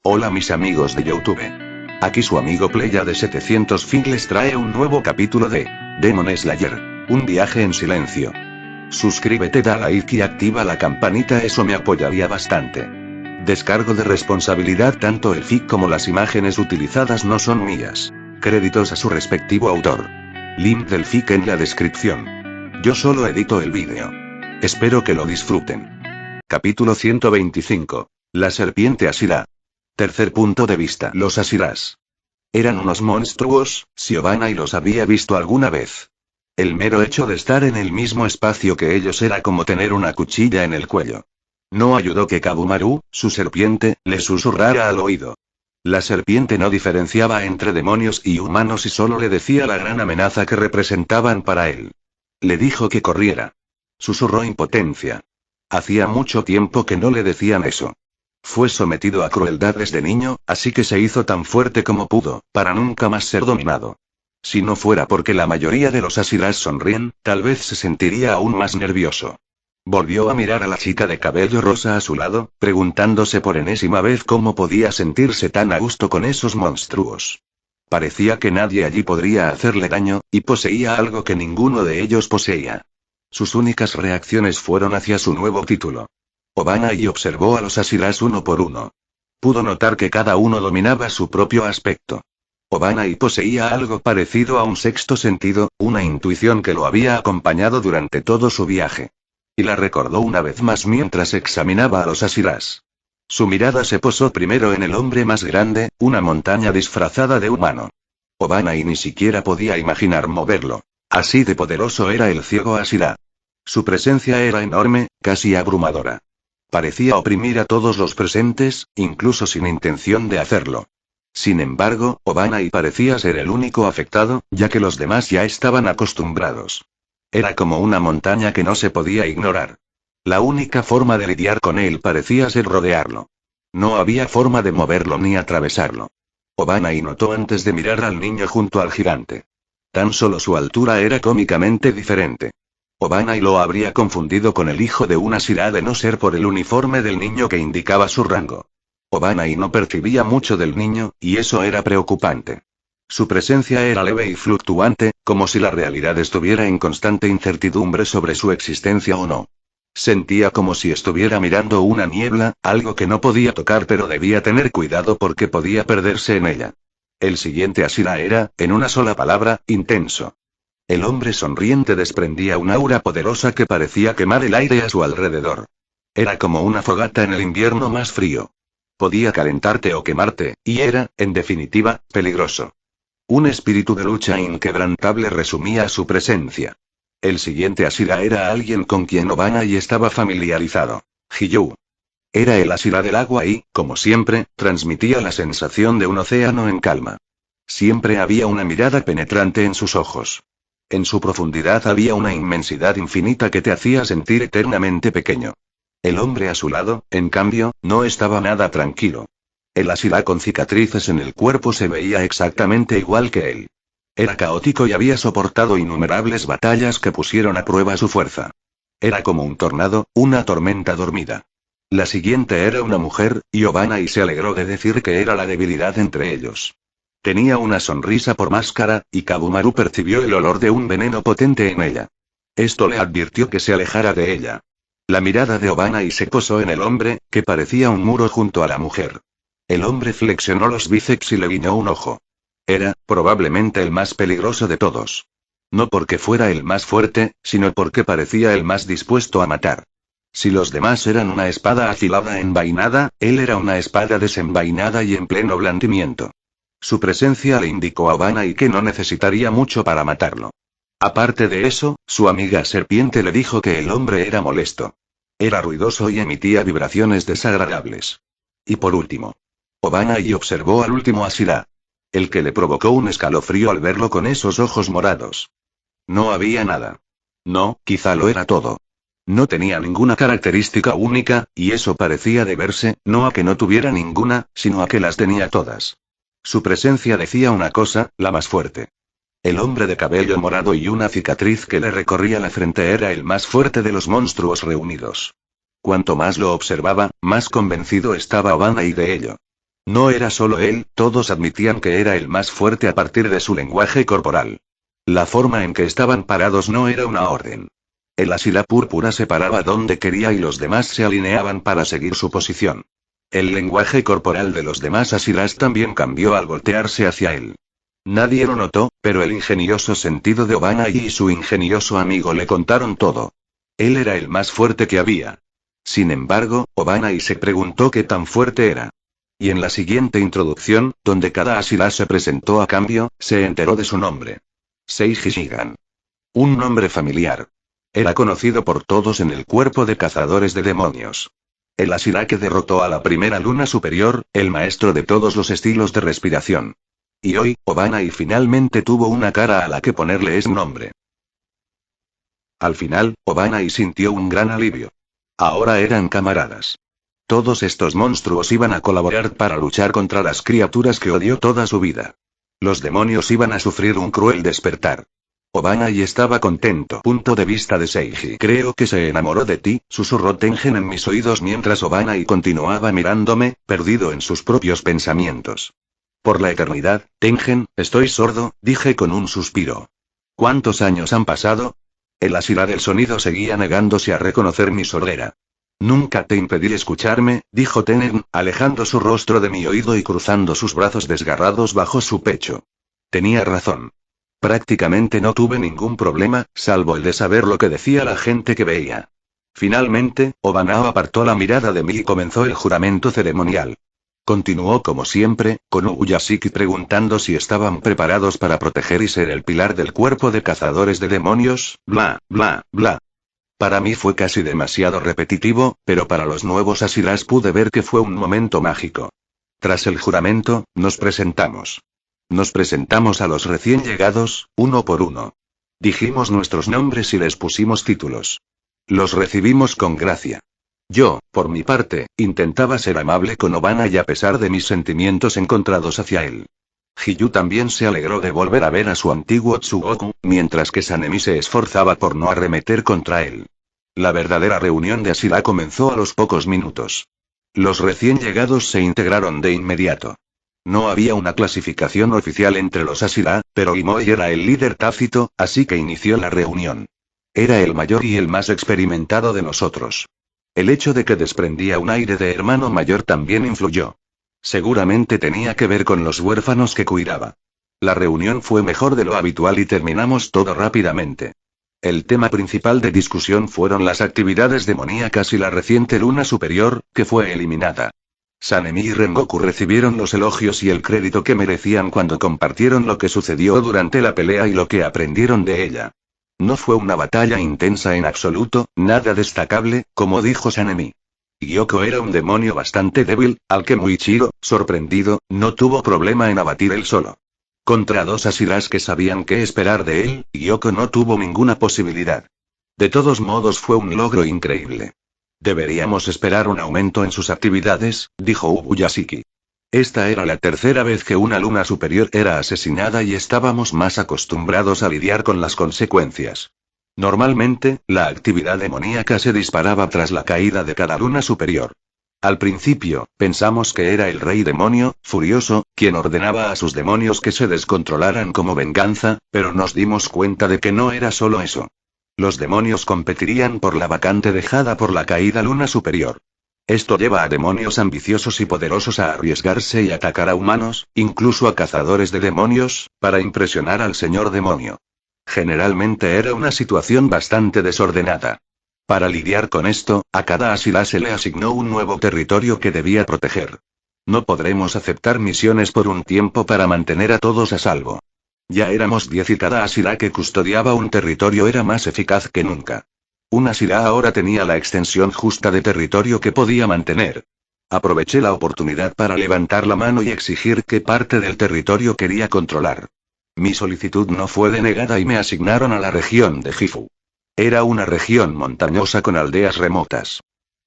Hola mis amigos de YouTube. Aquí su amigo Playa de 700 Fin les trae un nuevo capítulo de Demon Slayer, un viaje en silencio. Suscríbete, da like y activa la campanita, eso me apoyaría bastante. Descargo de responsabilidad, tanto el fic como las imágenes utilizadas no son mías. Créditos a su respectivo autor. Link del fic en la descripción. Yo solo edito el vídeo. Espero que lo disfruten. Capítulo 125. La serpiente Ashira. Tercer punto de vista. Los Ashiras eran unos monstruos, Giovanna y los había visto alguna vez. El mero hecho de estar en el mismo espacio que ellos era como tener una cuchilla en el cuello. No ayudó que Kabumaru, su serpiente, le susurrara al oído. La serpiente no diferenciaba entre demonios y humanos y solo le decía la gran amenaza que representaban para él. Le dijo que corriera. Susurró impotencia. Hacía mucho tiempo que no le decían eso. Fue sometido a crueldad desde niño, así que se hizo tan fuerte como pudo, para nunca más ser dominado. Si no fuera porque la mayoría de los Ashiras sonríen, tal vez se sentiría aún más nervioso. Volvió a mirar a la chica de cabello rosa a su lado, preguntándose por enésima vez cómo podía sentirse tan a gusto con esos monstruos. Parecía que nadie allí podría hacerle daño, y poseía algo que ninguno de ellos poseía. Sus únicas reacciones fueron hacia su nuevo título. Obana y observó a los Ashiras uno por uno. Pudo notar que cada uno dominaba su propio aspecto. Obana y poseía algo parecido a un sexto sentido, una intuición que lo había acompañado durante todo su viaje. Y la recordó una vez más mientras examinaba a los Ashiras. Su mirada se posó primero en el hombre más grande, una montaña disfrazada de humano. Obana y ni siquiera podía imaginar moverlo. Así de poderoso era el ciego Ashira. Su presencia era enorme, casi abrumadora. Parecía oprimir a todos los presentes, incluso sin intención de hacerlo. Sin embargo, Obana parecía ser el único afectado, ya que los demás ya estaban acostumbrados. Era como una montaña que no se podía ignorar. La única forma de lidiar con él parecía ser rodearlo. No había forma de moverlo ni atravesarlo. Obana notó antes de mirar al niño junto al gigante. Tan solo su altura era cómicamente diferente. Obana lo habría confundido con el hijo de una Ashira de no ser por el uniforme del niño que indicaba su rango. Obana no percibía mucho del niño, y eso era preocupante. Su presencia era leve y fluctuante, como si la realidad estuviera en constante incertidumbre sobre su existencia o no. Sentía como si estuviera mirando una niebla, algo que no podía tocar pero debía tener cuidado porque podía perderse en ella. El siguiente Ashira era, en una sola palabra, intenso. El hombre sonriente desprendía una aura poderosa que parecía quemar el aire a su alrededor. Era como una fogata en el invierno más frío. Podía calentarte o quemarte, y era, en definitiva, peligroso. Un espíritu de lucha inquebrantable resumía su presencia. El siguiente Ashira era alguien con quien Obana estaba familiarizado. Hiyuu. Era el Ashira del agua y, como siempre, transmitía la sensación de un océano en calma. Siempre había una mirada penetrante en sus ojos. En su profundidad había una inmensidad infinita que te hacía sentir eternamente pequeño. El hombre a su lado, en cambio, no estaba nada tranquilo. El Ashira con cicatrices en el cuerpo se veía exactamente igual que él. Era caótico y había soportado innumerables batallas que pusieron a prueba su fuerza. Era como un tornado, una tormenta dormida. La siguiente era una mujer, y Obana se alegró de decir que era la debilidad entre ellos. Tenía una sonrisa por máscara, y Kabumaru percibió el olor de un veneno potente en ella. Esto le advirtió que se alejara de ella. La mirada de Obana se posó en el hombre, que parecía un muro junto a la mujer. El hombre flexionó los bíceps y le guiñó un ojo. Era, probablemente el más peligroso de todos. No porque fuera el más fuerte, sino porque parecía el más dispuesto a matar. Si los demás eran una espada afilada envainada, él era una espada desenvainada y en pleno blandimiento. Su presencia le indicó a Obana que no necesitaría mucho para matarlo. Aparte de eso, su amiga serpiente le dijo que el hombre era molesto. Era ruidoso y emitía vibraciones desagradables. Y por último, Obana observó al último Ashira. El que le provocó un escalofrío al verlo con esos ojos morados. No había nada. No, quizá lo era todo. No tenía ninguna característica única, y eso parecía deberse, no a que no tuviera ninguna, sino a que las tenía todas. Su presencia decía una cosa, la más fuerte. El hombre de cabello morado y una cicatriz que le recorría la frente era el más fuerte de los monstruos reunidos. Cuanto más lo observaba, más convencido estaba Obana de ello. No era solo él, todos admitían que era el más fuerte a partir de su lenguaje corporal. La forma en que estaban parados no era una orden. El Asila púrpura se paraba donde quería y los demás se alineaban para seguir su posición. El lenguaje corporal de los demás Asilas también cambió al voltearse hacia él. Nadie lo notó, pero el ingenioso sentido de Obanai y su ingenioso amigo le contaron todo. Él era el más fuerte que había. Sin embargo, Obanai se preguntó qué tan fuerte era. Y en la siguiente introducción, donde cada Asila se presentó a cambio, se enteró de su nombre. Seiji Shigan. Un nombre familiar. Era conocido por todos en el cuerpo de cazadores de demonios. El Asila que derrotó a la primera luna superior, el maestro de todos los estilos de respiración. Y hoy, Obanai finalmente tuvo una cara a la que ponerle ese nombre. Al final, Obanai sintió un gran alivio. Ahora eran camaradas. Todos estos monstruos iban a colaborar para luchar contra las criaturas que odió toda su vida. Los demonios iban a sufrir un cruel despertar. Obanai estaba contento. Punto de vista de Seiji. Creo que se enamoró de ti, susurró Tengen en mis oídos mientras Obanai continuaba mirándome, perdido en sus propios pensamientos. Por la eternidad, Tengen, estoy sordo, dije con un suspiro. ¿Cuántos años han pasado? El Asila del sonido seguía negándose a reconocer mi sordera. Nunca te impedí escucharme, dijo Tengen, alejando su rostro de mi oído y cruzando sus brazos desgarrados bajo su pecho. Tenía razón. Prácticamente no tuve ningún problema, salvo el de saber lo que decía la gente que veía. Finalmente, Obanao apartó la mirada de mí y comenzó el juramento ceremonial. Continuó como siempre, con Uyashiki preguntando si estaban preparados para proteger y ser el pilar del cuerpo de cazadores de demonios, bla, bla, bla. Para mí fue casi demasiado repetitivo, pero para los nuevos Asilas pude ver que fue un momento mágico. Tras el juramento, nos presentamos. Nos presentamos a los recién llegados, uno por uno. Dijimos nuestros nombres y les pusimos títulos. Los recibimos con gracia. Yo, por mi parte, intentaba ser amable con Obanai a pesar de mis sentimientos encontrados hacia él. Hiyu también se alegró de volver a ver a su antiguo Tsugoku, mientras que Sanemi se esforzaba por no arremeter contra él. La verdadera reunión de Asila comenzó a los pocos minutos. Los recién llegados se integraron de inmediato. No había una clasificación oficial entre los Asila, pero Imoi era el líder tácito, así que inició la reunión. Era el mayor y el más experimentado de nosotros. El hecho de que desprendía un aire de hermano mayor también influyó. Seguramente tenía que ver con los huérfanos que cuidaba. La reunión fue mejor de lo habitual y terminamos todo rápidamente. El tema principal de discusión fueron las actividades demoníacas y la reciente luna superior, que fue eliminada. Sanemi y Rengoku recibieron los elogios y el crédito que merecían cuando compartieron lo que sucedió durante la pelea y lo que aprendieron de ella. No fue una batalla intensa en absoluto, nada destacable, como dijo Sanemi. Gyoko era un demonio bastante débil, al que Muichiro, sorprendido, no tuvo problema en abatir él solo. Contra dos Asilas que sabían qué esperar de él, Gyoko no tuvo ninguna posibilidad. De todos modos fue un logro increíble. Deberíamos esperar un aumento en sus actividades, dijo Ubuyashiki. Esta era la tercera vez que una luna superior era asesinada y estábamos más acostumbrados a lidiar con las consecuencias. Normalmente, la actividad demoníaca se disparaba tras la caída de cada luna superior. Al principio, pensamos que era el rey demonio, furioso, quien ordenaba a sus demonios que se descontrolaran como venganza, pero nos dimos cuenta de que no era solo eso. Los demonios competirían por la vacante dejada por la caída luna superior. Esto lleva a demonios ambiciosos y poderosos a arriesgarse y atacar a humanos, incluso a cazadores de demonios, para impresionar al señor demonio. Generalmente era una situación bastante desordenada. Para lidiar con esto, a cada Asila se le asignó un nuevo territorio que debía proteger. No podremos aceptar misiones por un tiempo para mantener a todos a salvo. Ya éramos 10 y cada Asila que custodiaba un territorio era más eficaz que nunca. Un Asila ahora tenía la extensión justa de territorio que podía mantener. Aproveché la oportunidad para levantar la mano y exigir qué parte del territorio quería controlar. Mi solicitud no fue denegada y me asignaron a la región de Gifu. Era una región montañosa con aldeas remotas.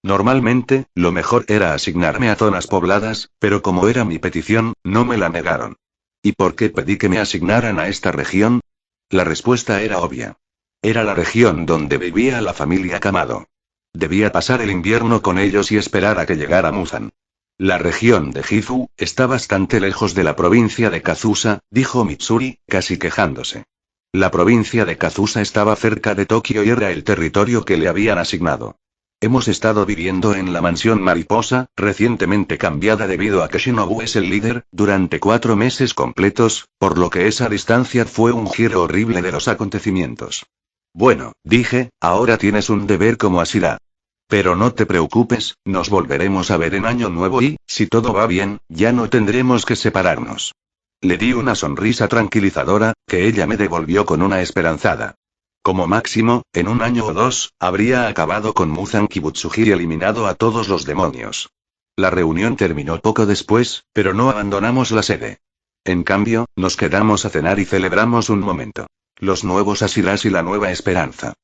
Normalmente, lo mejor era asignarme a zonas pobladas, pero como era mi petición, no me la negaron. ¿Y por qué pedí que me asignaran a esta región? La respuesta era obvia. Era la región donde vivía la familia Kamado. Debía pasar el invierno con ellos y esperar a que llegara Muzan. La región de Gifu está bastante lejos de la provincia de Kazusa, dijo Mitsuri, casi quejándose. La provincia de Kazusa estaba cerca de Tokio y era el territorio que le habían asignado. Hemos estado viviendo en la mansión Mariposa, recientemente cambiada debido a que Shinobu es el líder, durante 4 meses completos, por lo que esa distancia fue un giro horrible de los acontecimientos. Bueno, dije, ahora tienes un deber como Ashira. Pero no te preocupes, nos volveremos a ver en Año Nuevo y, si todo va bien, ya no tendremos que separarnos. Le di una sonrisa tranquilizadora, que ella me devolvió con una esperanzada. Como máximo, en 1 año o 2, habría acabado con Muzan Kibutsuji y eliminado a todos los demonios. La reunión terminó poco después, pero no abandonamos la sede. En cambio, nos quedamos a cenar y celebramos un momento. Los nuevos Ashiras y la nueva esperanza.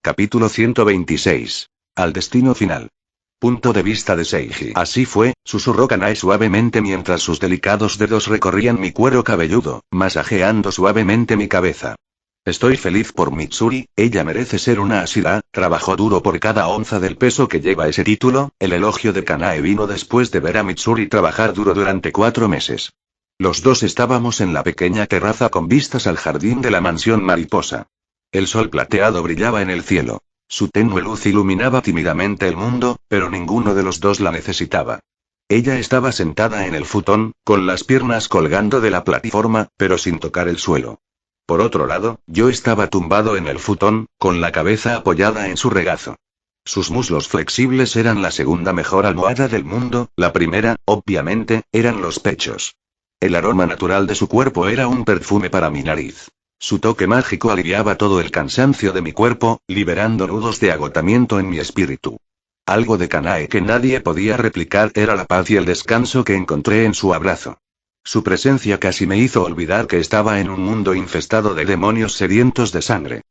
Capítulo 126. Al destino final. Punto de vista de Seiji. Así fue, susurró Kanae suavemente mientras sus delicados dedos recorrían mi cuero cabelludo, masajeando suavemente mi cabeza. Estoy feliz por Mitsuri, ella merece ser una Ashira, trabajó duro por cada onza del peso que lleva ese título. El elogio de Kanae vino después de ver a Mitsuri trabajar duro durante 4 meses. Los dos estábamos en la pequeña terraza con vistas al jardín de la mansión Mariposa. El sol plateado brillaba en el cielo. Su tenue luz iluminaba tímidamente el mundo, pero ninguno de los dos la necesitaba. Ella estaba sentada en el futón, con las piernas colgando de la plataforma, pero sin tocar el suelo. Por otro lado, yo estaba tumbado en el futón, con la cabeza apoyada en su regazo. Sus muslos flexibles eran la segunda mejor almohada del mundo, la primera, obviamente, eran los pechos. El aroma natural de su cuerpo era un perfume para mi nariz. Su toque mágico aliviaba todo el cansancio de mi cuerpo, liberando nudos de agotamiento en mi espíritu. Algo de Kanae que nadie podía replicar era la paz y el descanso que encontré en su abrazo. Su presencia casi me hizo olvidar que estaba en un mundo infestado de demonios sedientos de sangre.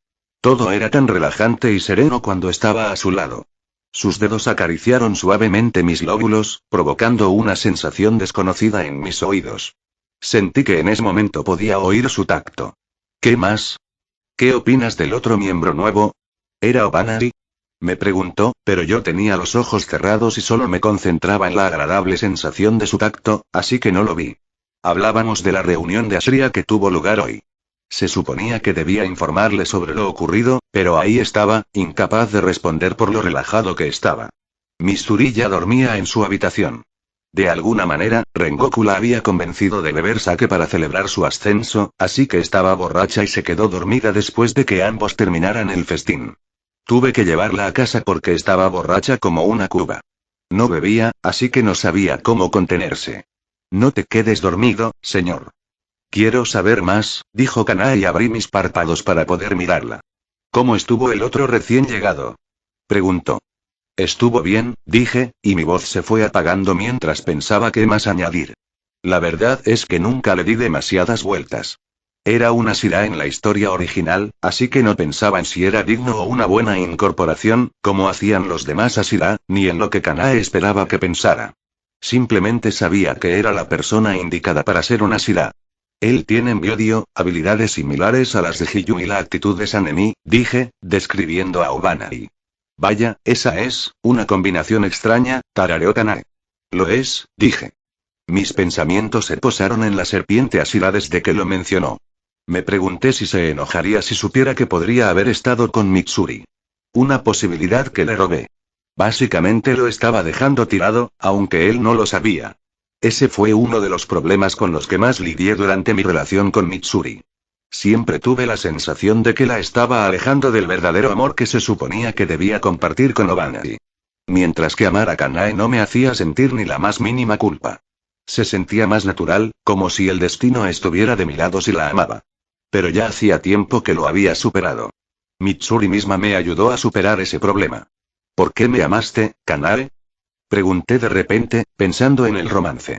Todo era tan relajante y sereno cuando estaba a su lado. Sus dedos acariciaron suavemente mis lóbulos, provocando una sensación desconocida en mis oídos. Sentí que en ese momento podía oír su tacto. ¿Qué más? ¿Qué opinas del otro miembro nuevo? ¿Era Obanari? Me preguntó, pero yo tenía los ojos cerrados y solo me concentraba en la agradable sensación de su tacto, así que no lo vi. Hablábamos de la reunión de Ashria que tuvo lugar hoy. Se suponía que debía informarle sobre lo ocurrido, pero ahí estaba, incapaz de responder por lo relajado que estaba. Mitsuri ya dormía en su habitación. De alguna manera, Rengoku la había convencido de beber sake para celebrar su ascenso, así que estaba borracha y se quedó dormida después de que ambos terminaran el festín. Tuve que llevarla a casa porque estaba borracha como una cuba. No bebía, así que no sabía cómo contenerse. No te quedes dormido, señor. Quiero saber más, dijo Kanae y abrí mis párpados para poder mirarla. ¿Cómo estuvo el otro recién llegado? Preguntó. Estuvo bien, dije, y mi voz se fue apagando mientras pensaba qué más añadir. La verdad es que nunca le di demasiadas vueltas. Era una Ashira en la historia original, así que no pensaba en si era digno o una buena incorporación, como hacían los demás Ashira, ni en lo que Kanae esperaba que pensara. Simplemente sabía que era la persona indicada para ser una Ashira. Él tiene Myodio, habilidades similares a las de Hiyuu y la actitud de Sanemi, dije, describiendo a Obanai. Vaya, esa es, una combinación extraña, tarareó Kanae. Lo es, dije. Mis pensamientos se posaron en la serpiente Ashira desde que lo mencionó. Me pregunté si se enojaría si supiera que podría haber estado con Mitsuri. Una posibilidad que le robé. Básicamente lo estaba dejando tirado, aunque él no lo sabía. Ese fue uno de los problemas con los que más lidié durante mi relación con Mitsuri. Siempre tuve la sensación de que la estaba alejando del verdadero amor que se suponía que debía compartir con Obanai. Mientras que amar a Kanae no me hacía sentir ni la más mínima culpa. Se sentía más natural, como si el destino estuviera de mi lado si la amaba. Pero ya hacía tiempo que lo había superado. Mitsuri misma me ayudó a superar ese problema. ¿Por qué me amaste, Kanae? Pregunté de repente, pensando en el romance.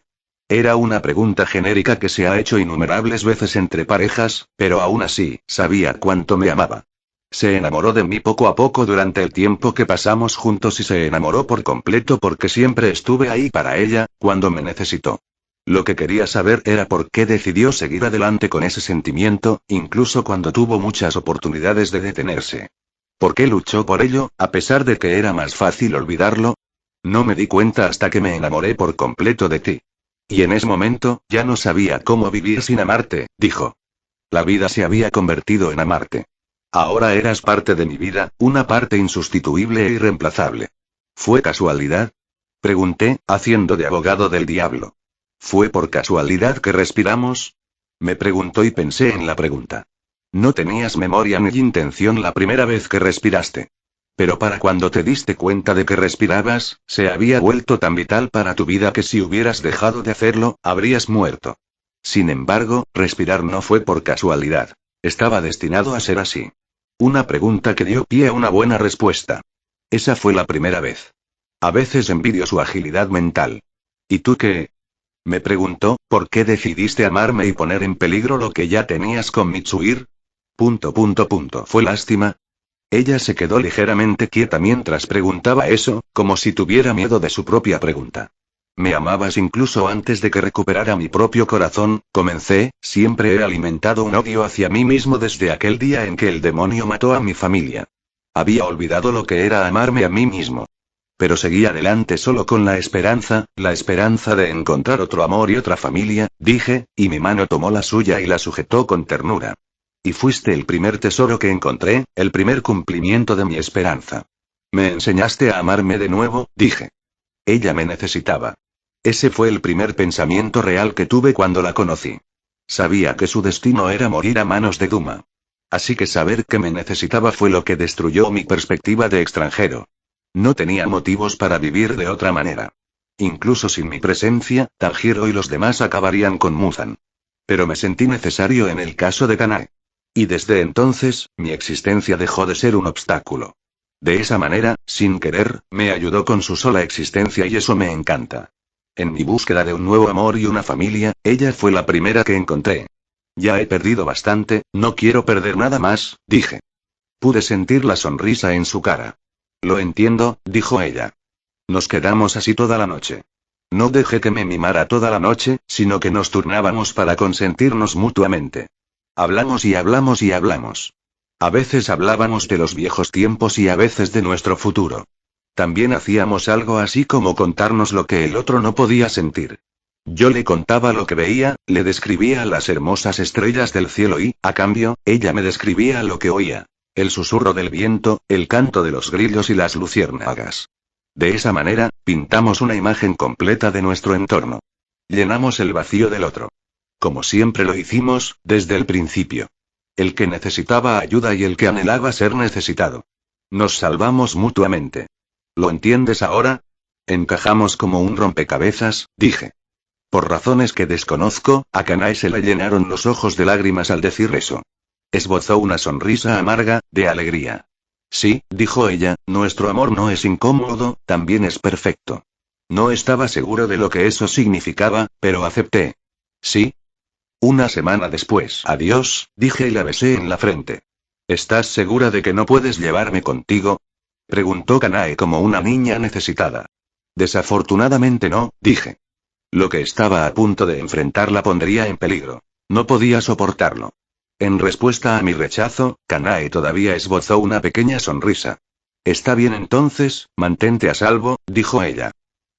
Era una pregunta genérica que se ha hecho innumerables veces entre parejas, pero aún así, sabía cuánto me amaba. Se enamoró de mí poco a poco durante el tiempo que pasamos juntos y se enamoró por completo porque siempre estuve ahí para ella, cuando me necesitó. Lo que quería saber era por qué decidió seguir adelante con ese sentimiento, incluso cuando tuvo muchas oportunidades de detenerse. ¿Por qué luchó por ello, a pesar de que era más fácil olvidarlo? No me di cuenta hasta que me enamoré por completo de ti. Y en ese momento, ya no sabía cómo vivir sin amarte, dijo. La vida se había convertido en amarte. Ahora eras parte de mi vida, una parte insustituible e irreemplazable. ¿Fue casualidad? Pregunté, haciendo de abogado del diablo. ¿Fue por casualidad que respiramos? Me preguntó y pensé en la pregunta. No tenías memoria ni intención la primera vez que respiraste. Pero para cuando te diste cuenta de que respirabas, se había vuelto tan vital para tu vida que si hubieras dejado de hacerlo, habrías muerto. Sin embargo, respirar no fue por casualidad. Estaba destinado a ser así. Una pregunta que dio pie a una buena respuesta. Esa fue la primera vez. A veces envidio su agilidad mental. ¿Y tú qué? Me preguntó, ¿por qué decidiste amarme y poner en peligro lo que ya tenías con Mitsuhiro? ¿Fue lástima? Ella se quedó ligeramente quieta mientras preguntaba eso, como si tuviera miedo de su propia pregunta. Me amabas incluso antes de que recuperara mi propio corazón, comencé, siempre he alimentado un odio hacia mí mismo desde aquel día en que el demonio mató a mi familia. Había olvidado lo que era amarme a mí mismo. Pero seguí adelante solo con la esperanza de encontrar otro amor y otra familia, dije, y mi mano tomó la suya y la sujetó con ternura. Y fuiste el primer tesoro que encontré, el primer cumplimiento de mi esperanza. Me enseñaste a amarme de nuevo, dije. Ella me necesitaba. Ese fue el primer pensamiento real que tuve cuando la conocí. Sabía que su destino era morir a manos de Duma. Así que saber que me necesitaba fue lo que destruyó mi perspectiva de extranjero. No tenía motivos para vivir de otra manera. Incluso sin mi presencia, Tanjiro y los demás acabarían con Muzan. Pero me sentí necesario en el caso de Kanae. Y desde entonces, mi existencia dejó de ser un obstáculo. De esa manera, sin querer, me ayudó con su sola existencia y eso me encanta. En mi búsqueda de un nuevo amor y una familia, ella fue la primera que encontré. Ya he perdido bastante, no quiero perder nada más, dije. Pude sentir la sonrisa en su cara. Lo entiendo, dijo ella. Nos quedamos así toda la noche. No dejé que me mimara toda la noche, sino que nos turnábamos para consentirnos mutuamente. Hablamos y hablamos y hablamos. A veces hablábamos de los viejos tiempos y a veces de nuestro futuro. También hacíamos algo así como contarnos lo que el otro no podía sentir. Yo le contaba lo que veía, le describía las hermosas estrellas del cielo y, a cambio, ella me describía lo que oía. El susurro del viento, el canto de los grillos y las luciérnagas. De esa manera, pintamos una imagen completa de nuestro entorno. Llenamos el vacío del otro. Como siempre lo hicimos, desde el principio. El que necesitaba ayuda y el que anhelaba ser necesitado. Nos salvamos mutuamente. ¿Lo entiendes ahora? Encajamos como un rompecabezas, dije. Por razones que desconozco, a Kanae se le llenaron los ojos de lágrimas al decir eso. Esbozó una sonrisa amarga, de alegría. Sí, dijo ella, nuestro amor no es incómodo, también es perfecto. No estaba seguro de lo que eso significaba, pero acepté. Sí. Una semana después. Adiós, dije y la besé en la frente. ¿Estás segura de que no puedes llevarme contigo? Preguntó Kanae como una niña necesitada. Desafortunadamente no, dije. Lo que estaba a punto de enfrentar la pondría en peligro. No podía soportarlo. En respuesta a mi rechazo, Kanae todavía esbozó una pequeña sonrisa. Está bien entonces, mantente a salvo, dijo ella.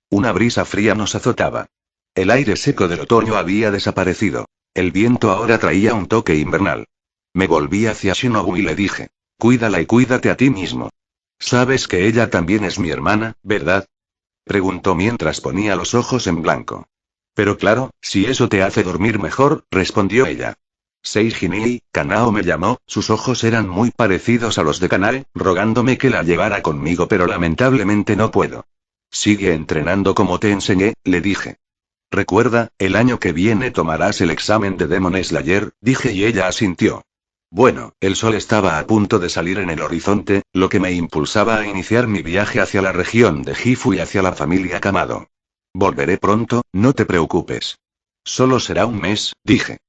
Una brisa fría nos azotaba. El aire seco del otoño había desaparecido. El viento ahora traía un toque invernal. Me volví hacia Shinobu y le dije. Cuídala y cuídate a ti mismo. Sabes que ella también es mi hermana, ¿verdad? Preguntó mientras ponía los ojos en blanco. Pero claro, si eso te hace dormir mejor, respondió ella. Seiji Nii, Kanao me llamó, sus ojos eran muy parecidos a los de Kanae, rogándome que la llevara conmigo pero lamentablemente no puedo. Sigue entrenando como te enseñé, le dije. Recuerda, el año que viene tomarás el examen de Demon Slayer, dije y ella asintió. Bueno, el sol estaba a punto de salir en el horizonte, lo que me impulsaba a iniciar mi viaje hacia la región de Gifu y hacia la familia Kamado. Volveré pronto, no te preocupes. Solo será un mes, dije.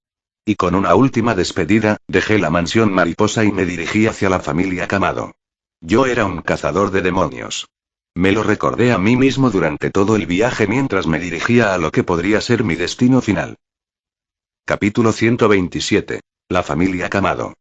Y con una última despedida, dejé la mansión mariposa y me dirigí hacia la familia Kamado. Yo era un cazador de demonios. Me lo recordé a mí mismo durante todo el viaje mientras me dirigía a lo que podría ser mi destino final. Capítulo 127. La familia Kamado.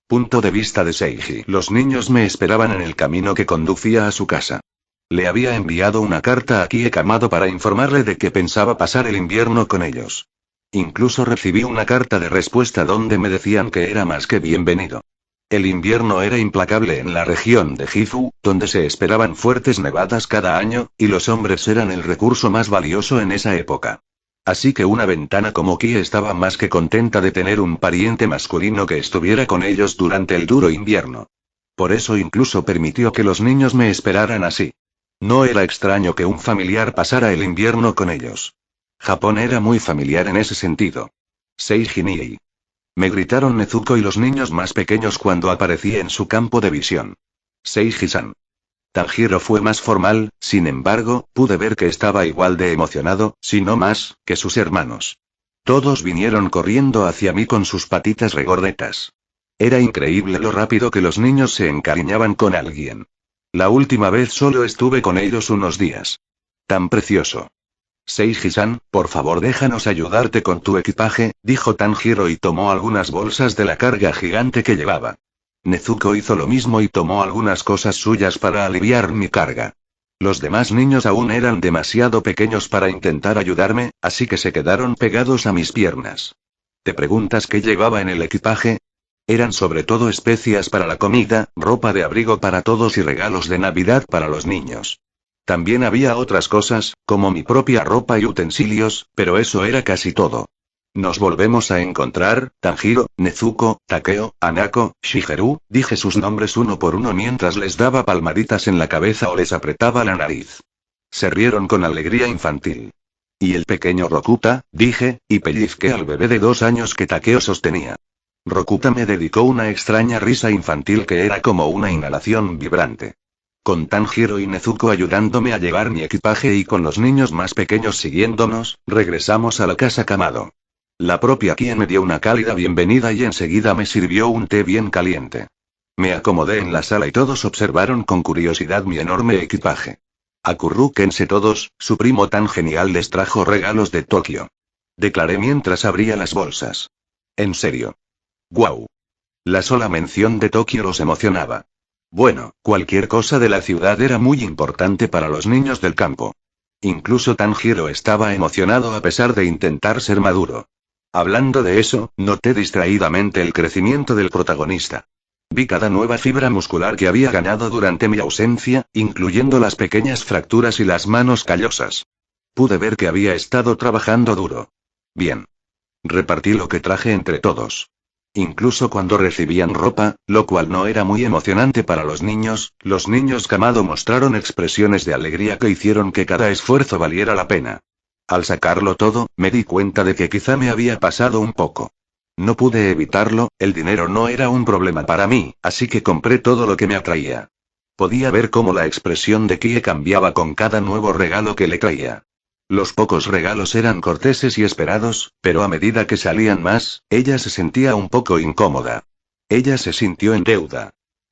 Punto de vista de Seiji. Los niños me esperaban en el camino que conducía a su casa. Le había enviado una carta a Kie Kamado para informarle de que pensaba pasar el invierno con ellos. Incluso recibí una carta de respuesta donde me decían que era más que bienvenido. El invierno era implacable en la región de Gifu, donde se esperaban fuertes nevadas cada año, y los hombres eran el recurso más valioso en esa época. Así que una ventana como Kie estaba más que contenta de tener un pariente masculino que estuviera con ellos durante el duro invierno. Por eso incluso permitió que los niños me esperaran así. No era extraño que un familiar pasara el invierno con ellos. Japón era muy familiar en ese sentido. Seiji Nii. Me gritaron Nezuko y los niños más pequeños cuando aparecí en su campo de visión. Seiji-san. Tanjiro fue más formal, sin embargo, pude ver que estaba igual de emocionado, si no más, que sus hermanos. Todos vinieron corriendo hacia mí con sus patitas regordetas. Era increíble lo rápido que los niños se encariñaban con alguien. La última vez solo estuve con ellos unos días. Tan precioso. Seiji-san, por favor déjanos ayudarte con tu equipaje, dijo Tanjiro y tomó algunas bolsas de la carga gigante que llevaba. Nezuko hizo lo mismo y tomó algunas cosas suyas para aliviar mi carga. Los demás niños aún eran demasiado pequeños para intentar ayudarme, así que se quedaron pegados a mis piernas. ¿Te preguntas qué llevaba en el equipaje? Eran sobre todo especias para la comida, ropa de abrigo para todos y regalos de Navidad para los niños. También había otras cosas, como mi propia ropa y utensilios, pero eso era casi todo. Nos volvemos a encontrar, Tanjiro, Nezuko, Takeo, Hanako, Shigeru, dije sus nombres uno por uno mientras les daba palmaditas en la cabeza o les apretaba la nariz. Se rieron con alegría infantil. Y el pequeño Rokuta, dije, y pellizqué al bebé de 2 años que Takeo sostenía. Rokuta me dedicó una extraña risa infantil que era como una inhalación vibrante. Con Tanjiro y Nezuko ayudándome a llevar mi equipaje y con los niños más pequeños siguiéndonos, regresamos a la casa Kamado. La propia Kie me dio una cálida bienvenida y enseguida me sirvió un té bien caliente. Me acomodé en la sala y todos observaron con curiosidad mi enorme equipaje. Acurrúquense todos, su primo tan genial les trajo regalos de Tokio. Declaré mientras abría las bolsas. En serio. ¡Guau! La sola mención de Tokio los emocionaba. Bueno, cualquier cosa de la ciudad era muy importante para los niños del campo. Incluso Tanjiro estaba emocionado a pesar de intentar ser maduro. Hablando de eso, noté distraídamente el crecimiento del protagonista. Vi cada nueva fibra muscular que había ganado durante mi ausencia, incluyendo las pequeñas fracturas y las manos callosas. Pude ver que había estado trabajando duro. Bien. Repartí lo que traje entre todos. Incluso cuando recibían ropa, lo cual no era muy emocionante para los niños Kamado mostraron expresiones de alegría que hicieron que cada esfuerzo valiera la pena. Al sacarlo todo, me di cuenta de que quizá me había pasado un poco. No pude evitarlo, el dinero no era un problema para mí, así que compré todo lo que me atraía. Podía ver cómo la expresión de Kie cambiaba con cada nuevo regalo que le traía. Los pocos regalos eran corteses y esperados, pero a medida que salían más, ella se sentía un poco incómoda. Ella se sintió en deuda.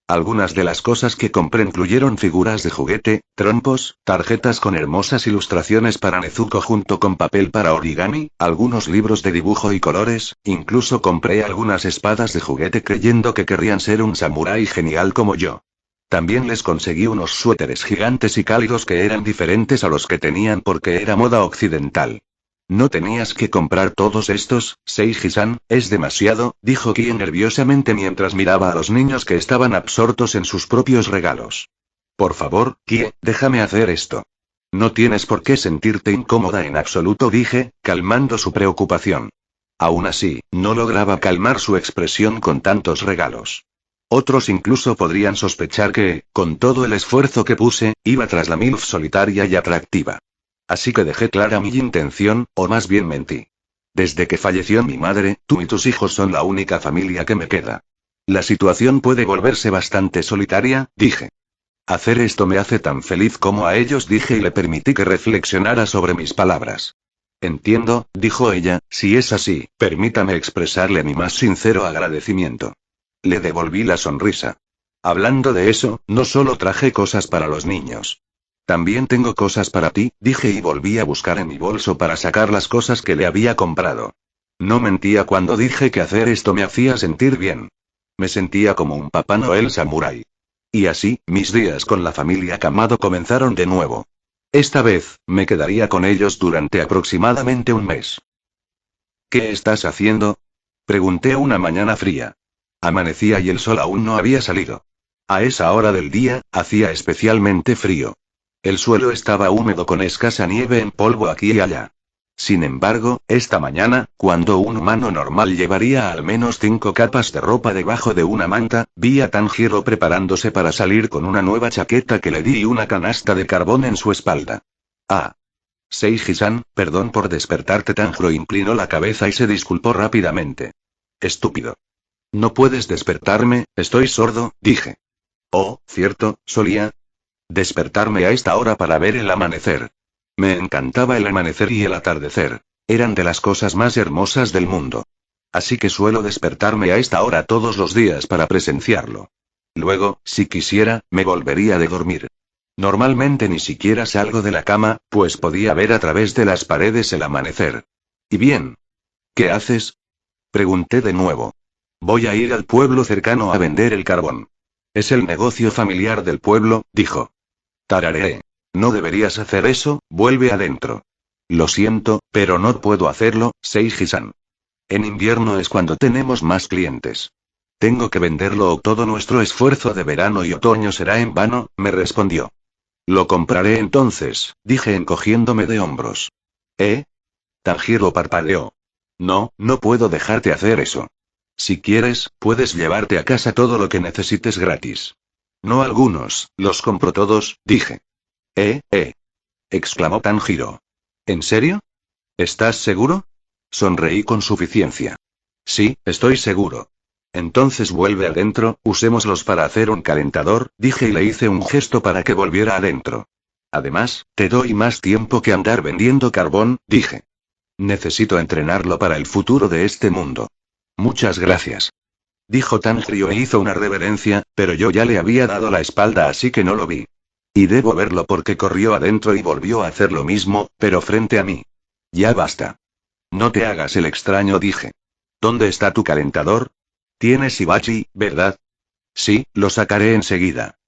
Algunas de las cosas que compré incluyeron figuras de juguete, trompos, tarjetas con hermosas ilustraciones para Nezuko junto con papel para origami, algunos libros de dibujo y colores, incluso compré algunas espadas de juguete creyendo que querrían ser un samurái genial como yo. También les conseguí unos suéteres gigantes y cálidos que eran diferentes a los que tenían porque era moda occidental. No tenías que comprar todos estos, Seiji-san, es demasiado, dijo Kie nerviosamente mientras miraba a los niños que estaban absortos en sus propios regalos. Por favor, Kie, déjame hacer esto. No tienes por qué sentirte incómoda en absoluto, dije, calmando su preocupación. Aún así, no lograba calmar su expresión con tantos regalos. Otros incluso podrían sospechar que, con todo el esfuerzo que puse, iba tras la MILF solitaria y atractiva. Así que dejé clara mi intención, o más bien mentí. Desde que falleció mi madre, tú y tus hijos son la única familia que me queda. La situación puede volverse bastante solitaria, dije. Hacer esto me hace tan feliz como a ellos, dije y le permití que reflexionara sobre mis palabras. Entiendo, dijo ella, si es así, permítame expresarle mi más sincero agradecimiento. Le devolví la sonrisa. Hablando de eso, no solo traje cosas para los niños. También tengo cosas para ti, dije y volví a buscar en mi bolso para sacar las cosas que le había comprado. No mentía cuando dije que hacer esto me hacía sentir bien. Me sentía como un Papá Noel samurái. Y así, mis días con la familia Kamado comenzaron de nuevo. Esta vez, me quedaría con ellos durante aproximadamente un mes. ¿Qué estás haciendo? Pregunté una mañana fría. Amanecía y el sol aún no había salido. A esa hora del día, hacía especialmente frío. El suelo estaba húmedo con escasa nieve en polvo aquí y allá. Sin embargo, esta mañana, cuando un humano normal llevaría al menos 5 capas de ropa debajo de una manta, vi a Tanjiro preparándose para salir con una nueva chaqueta que le di y una canasta de carbón en su espalda. Ah. Seiji-san, perdón por despertarte. Tanjiro inclinó la cabeza y se disculpó rápidamente. Estúpido. No puedes despertarme, estoy sordo, dije. Oh, cierto, solía despertarme a esta hora para ver el amanecer. Me encantaba el amanecer y el atardecer. Eran de las cosas más hermosas del mundo. Así que suelo despertarme a esta hora todos los días para presenciarlo. Luego, si quisiera, me volvería de dormir. Normalmente ni siquiera salgo de la cama, pues podía ver a través de las paredes el amanecer. ¿Y bien? ¿Qué haces? Pregunté de nuevo. Voy a ir al pueblo cercano a vender el carbón. Es el negocio familiar del pueblo, dijo. Tarareé. No deberías hacer eso, vuelve adentro. Lo siento, pero no puedo hacerlo, Seiji-san. En invierno es cuando tenemos más clientes. Tengo que venderlo o todo nuestro esfuerzo de verano y otoño será en vano, me respondió. Lo compraré entonces, dije encogiéndome de hombros. ¿Eh? Tanjiro parpadeó. No, no puedo dejarte hacer eso. Si quieres, puedes llevarte a casa todo lo que necesites gratis. No algunos, los compro todos, dije. Exclamó Tanjiro. ¿En serio? ¿Estás seguro? Sonreí con suficiencia. Sí, estoy seguro. Entonces vuelve adentro, usémoslos para hacer un calentador, dije y le hice un gesto para que volviera adentro. Además, te doy más tiempo que andar vendiendo carbón, dije. Necesito entrenarlo para el futuro de este mundo. Muchas gracias. Dijo Tanjiro e hizo una reverencia, pero yo ya le había dado la espalda así que no lo vi. Y debo verlo porque corrió adentro y volvió a hacer lo mismo, pero frente a mí. Ya basta. No te hagas el extraño, dije. ¿Dónde está tu calentador? Tienes hibachi, ¿verdad? Sí, lo sacaré enseguida.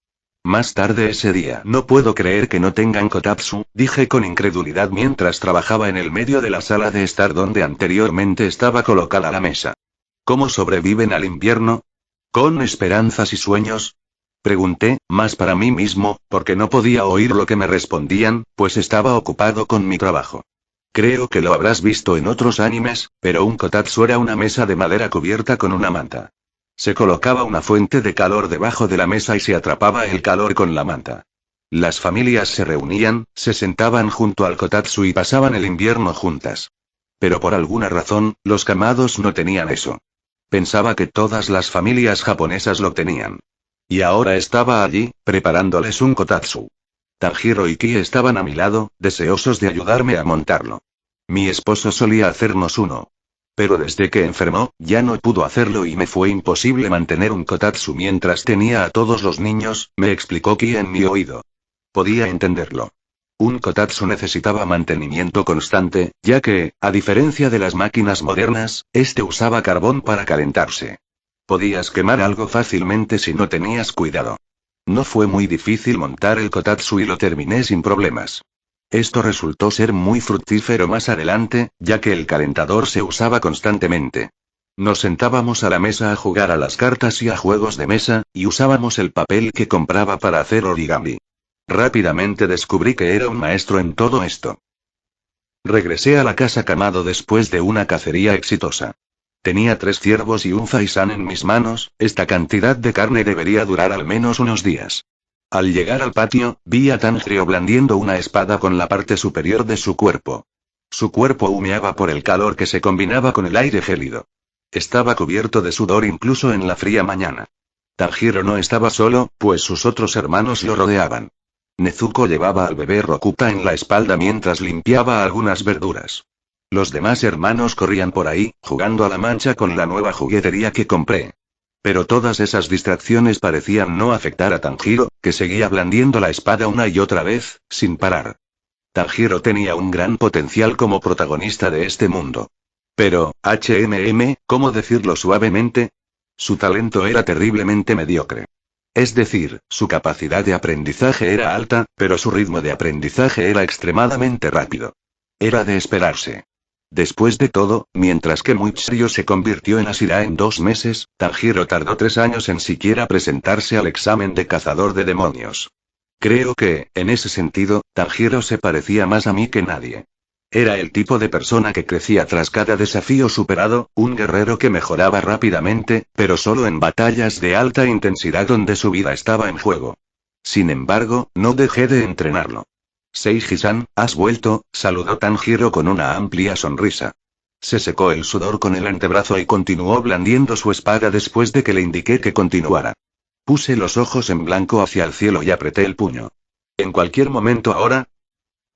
Más tarde ese día. No puedo creer que no tengan kotatsu, dije con incredulidad mientras trabajaba en el medio de la sala de estar donde anteriormente estaba colocada la mesa. ¿Cómo sobreviven al invierno? ¿Con esperanzas y sueños? Pregunté, más para mí mismo, porque no podía oír lo que me respondían, pues estaba ocupado con mi trabajo. Creo que lo habrás visto en otros animes, pero un kotatsu era una mesa de madera cubierta con una manta. Se colocaba una fuente de calor debajo de la mesa y se atrapaba el calor con la manta. Las familias se reunían, se sentaban junto al kotatsu y pasaban el invierno juntas. Pero por alguna razón, los Kamados no tenían eso. Pensaba que todas las familias japonesas lo tenían. Y ahora estaba allí, preparándoles un kotatsu. Tanjiro y Kie estaban a mi lado, deseosos de ayudarme a montarlo. Mi esposo solía hacernos uno. Pero desde que enfermó, ya no pudo hacerlo y me fue imposible mantener un kotatsu mientras tenía a todos los niños, me explicó Kie en mi oído. Podía entenderlo. Un kotatsu necesitaba mantenimiento constante, ya que, a diferencia de las máquinas modernas, este usaba carbón para calentarse. Podías quemar algo fácilmente si no tenías cuidado. No fue muy difícil montar el kotatsu y lo terminé sin problemas. Esto resultó ser muy fructífero más adelante, ya que el calentador se usaba constantemente. Nos sentábamos a la mesa a jugar a las cartas y a juegos de mesa, y usábamos el papel que compraba para hacer origami. Rápidamente descubrí que era un maestro en todo esto. Regresé a la casa Kamado después de una cacería exitosa. Tenía 3 ciervos y un faisán en mis manos, esta cantidad de carne debería durar al menos unos días. Al llegar al patio, vi a Tanjiro blandiendo una espada con la parte superior de su cuerpo. Su cuerpo humeaba por el calor que se combinaba con el aire gélido. Estaba cubierto de sudor incluso en la fría mañana. Tanjiro no estaba solo, pues sus otros hermanos lo rodeaban. Nezuko llevaba al bebé Rokuta en la espalda mientras limpiaba algunas verduras. Los demás hermanos corrían por ahí, jugando a la mancha con la nueva juguetería que compré. Pero todas esas distracciones parecían no afectar a Tanjiro, que seguía blandiendo la espada una y otra vez, sin parar. Tanjiro tenía un gran potencial como protagonista de este mundo. Pero, ¿cómo decirlo suavemente? Su talento era terriblemente mediocre. Es decir, su capacidad de aprendizaje era alta, pero su ritmo de aprendizaje era extremadamente rápido. Era de esperarse. Después de todo, mientras que Muichiro se convirtió en Ashira en 2 meses, Tanjiro tardó 3 años en siquiera presentarse al examen de cazador de demonios. Creo que, en ese sentido, Tanjiro se parecía más a mí que nadie. Era el tipo de persona que crecía tras cada desafío superado, un guerrero que mejoraba rápidamente, pero solo en batallas de alta intensidad donde su vida estaba en juego. Sin embargo, no dejé de entrenarlo. Seiji-san, ¿has vuelto?, saludó Tanjiro con una amplia sonrisa. Se secó el sudor con el antebrazo y continuó blandiendo su espada después de que le indiqué que continuara. Puse los ojos en blanco hacia el cielo y apreté el puño. En cualquier momento ahora.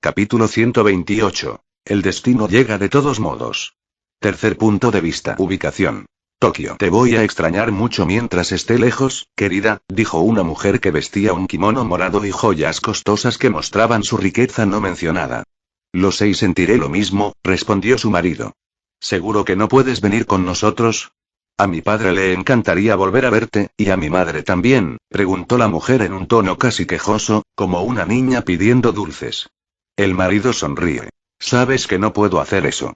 Capítulo 128. El destino llega de todos modos. Tercer punto de vista. Ubicación. Tokio. Te voy a extrañar mucho mientras esté lejos, querida, dijo una mujer que vestía un kimono morado y joyas costosas que mostraban su riqueza no mencionada. Lo sé y sentiré lo mismo, respondió su marido. ¿Seguro que no puedes venir con nosotros? A mi padre le encantaría volver a verte, y a mi madre también, preguntó la mujer en un tono casi quejoso, como una niña pidiendo dulces. El marido sonríe. Sabes que no puedo hacer eso.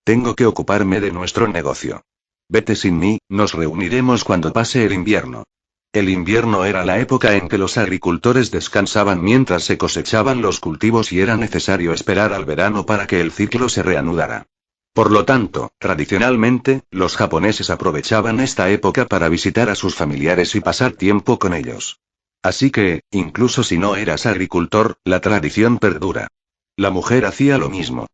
Tengo que ocuparme de nuestro negocio. Vete sin mí, nos reuniremos cuando pase el invierno. El invierno era la época en que los agricultores descansaban mientras se cosechaban los cultivos y era necesario esperar al verano para que el ciclo se reanudara. Por lo tanto, tradicionalmente, los japoneses aprovechaban esta época para visitar a sus familiares y pasar tiempo con ellos. Así que, incluso si no eras agricultor, la tradición perdura. La mujer hacía lo mismo.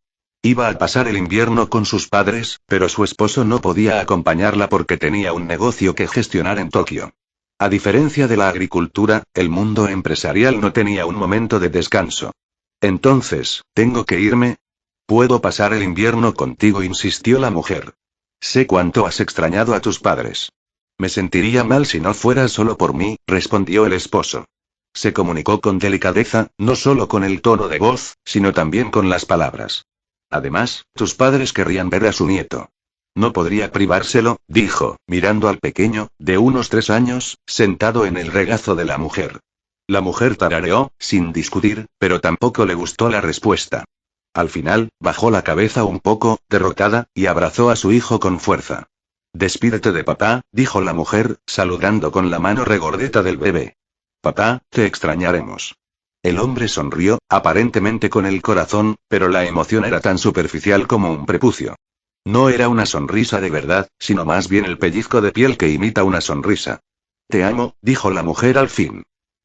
Iba a pasar el invierno con sus padres, pero su esposo no podía acompañarla porque tenía un negocio que gestionar en Tokio. A diferencia de la agricultura, el mundo empresarial no tenía un momento de descanso. Entonces, ¿tengo que irme? Puedo pasar el invierno contigo, insistió la mujer. Sé cuánto has extrañado a tus padres. Me sentiría mal si no fuera solo por mí, respondió el esposo. Se comunicó con delicadeza, no solo con el tono de voz, sino también con las palabras. Además, tus padres querrían ver a su nieto. No podría privárselo, dijo, mirando al pequeño, de unos 3 años, sentado en el regazo de la mujer. La mujer tarareó, sin discutir, pero tampoco le gustó la respuesta. Al final, bajó la cabeza un poco, derrotada, y abrazó a su hijo con fuerza. Despídete de papá, dijo la mujer, saludando con la mano regordeta del bebé. Papá, te extrañaremos. El hombre sonrió, aparentemente con el corazón, pero la emoción era tan superficial como un prepucio. No era una sonrisa de verdad, sino más bien el pellizco de piel que imita una sonrisa. Te amo, dijo la mujer al fin.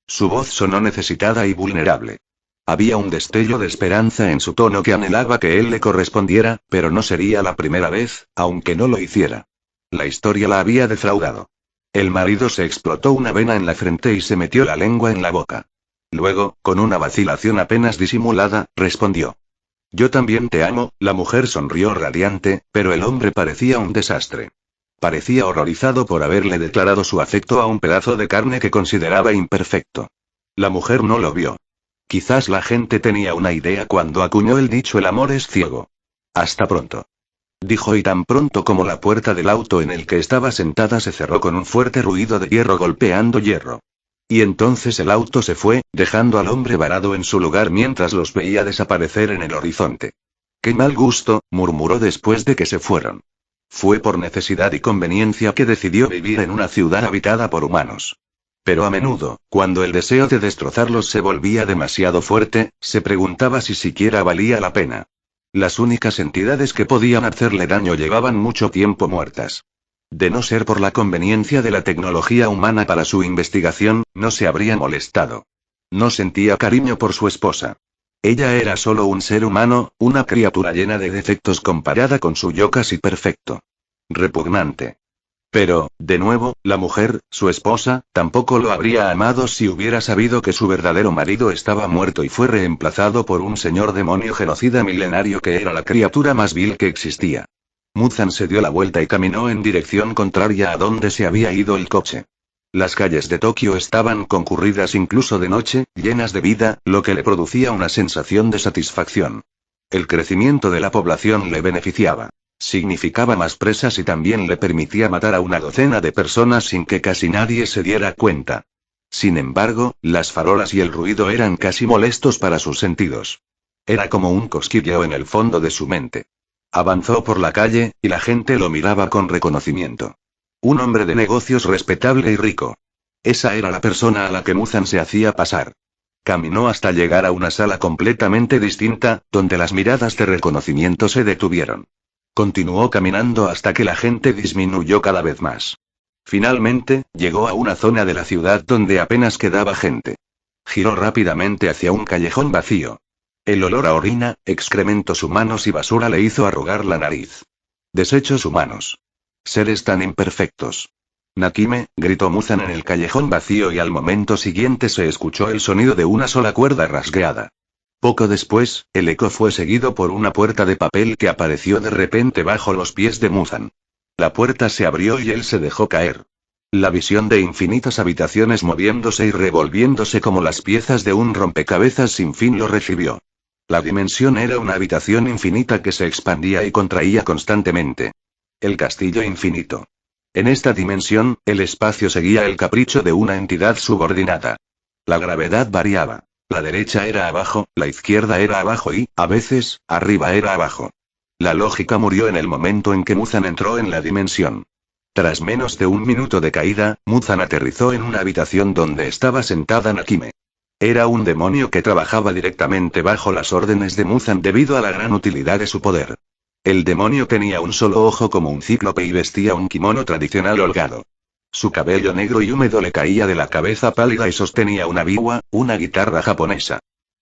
Su voz sonó necesitada y vulnerable. Había un destello de esperanza en su tono que anhelaba que él le correspondiera, pero no sería la primera vez, aunque no lo hiciera. La historia la había defraudado. El marido se explotó una vena en la frente y se metió la lengua en la boca. Luego, con una vacilación apenas disimulada, respondió. Yo también te amo, la mujer sonrió radiante, pero el hombre parecía un desastre. Parecía horrorizado por haberle declarado su afecto a un pedazo de carne que consideraba imperfecto. La mujer no lo vio. Quizás la gente tenía una idea cuando acuñó el dicho el amor es ciego. Hasta pronto. Dijo y tan pronto como la puerta del auto en el que estaba sentada se cerró con un fuerte ruido de hierro golpeando hierro. Y entonces el auto se fue, dejando al hombre varado en su lugar mientras los veía desaparecer en el horizonte. Qué mal gusto, murmuró después de que se fueron. Fue por necesidad y conveniencia que decidió vivir en una ciudad habitada por humanos. Pero a menudo, cuando el deseo de destrozarlos se volvía demasiado fuerte, se preguntaba si siquiera valía la pena. Las únicas entidades que podían hacerle daño llevaban mucho tiempo muertas. De no ser por la conveniencia de la tecnología humana para su investigación, no se habría molestado. No sentía cariño por su esposa. Ella era solo un ser humano, una criatura llena de defectos comparada con su yo casi perfecto. Repugnante. Pero, de nuevo, la mujer, su esposa, tampoco lo habría amado si hubiera sabido que su verdadero marido estaba muerto y fue reemplazado por un señor demonio genocida milenario que era la criatura más vil que existía. Muzan se dio la vuelta y caminó en dirección contraria a donde se había ido el coche. Las calles de Tokio estaban concurridas incluso de noche, llenas de vida, lo que le producía una sensación de satisfacción. El crecimiento de la población le beneficiaba. Significaba más presas y también le permitía matar a una docena de personas sin que casi nadie se diera cuenta. Sin embargo, las farolas y el ruido eran casi molestos para sus sentidos. Era como un cosquilleo en el fondo de su mente. Avanzó por la calle, y la gente lo miraba con reconocimiento. Un hombre de negocios respetable y rico. Esa era la persona a la que Muzan se hacía pasar. Caminó hasta llegar a una sala completamente distinta, donde las miradas de reconocimiento se detuvieron. Continuó caminando hasta que la gente disminuyó cada vez más. Finalmente, llegó a una zona de la ciudad donde apenas quedaba gente. Giró rápidamente hacia un callejón vacío. El olor a orina, excrementos humanos y basura le hizo arrugar la nariz. Desechos humanos. Seres tan imperfectos. Nakime, gritó Muzan en el callejón vacío y al momento siguiente se escuchó el sonido de una sola cuerda rasgueada. Poco después, el eco fue seguido por una puerta de papel que apareció de repente bajo los pies de Muzan. La puerta se abrió y él se dejó caer. La visión de infinitas habitaciones moviéndose y revolviéndose como las piezas de un rompecabezas sin fin lo recibió. La dimensión era una habitación infinita que se expandía y contraía constantemente. El castillo infinito. En esta dimensión, el espacio seguía el capricho de una entidad subordinada. La gravedad variaba. La derecha era abajo, la izquierda era abajo y, a veces, arriba era abajo. La lógica murió en el momento en que Muzan entró en la dimensión. Tras menos de un minuto de caída, Muzan aterrizó en una habitación donde estaba sentada Nakime. Era un demonio que trabajaba directamente bajo las órdenes de Muzan debido a la gran utilidad de su poder. El demonio tenía un solo ojo como un cíclope y vestía un kimono tradicional holgado. Su cabello negro y húmedo le caía de la cabeza pálida y sostenía una biwa, una guitarra japonesa.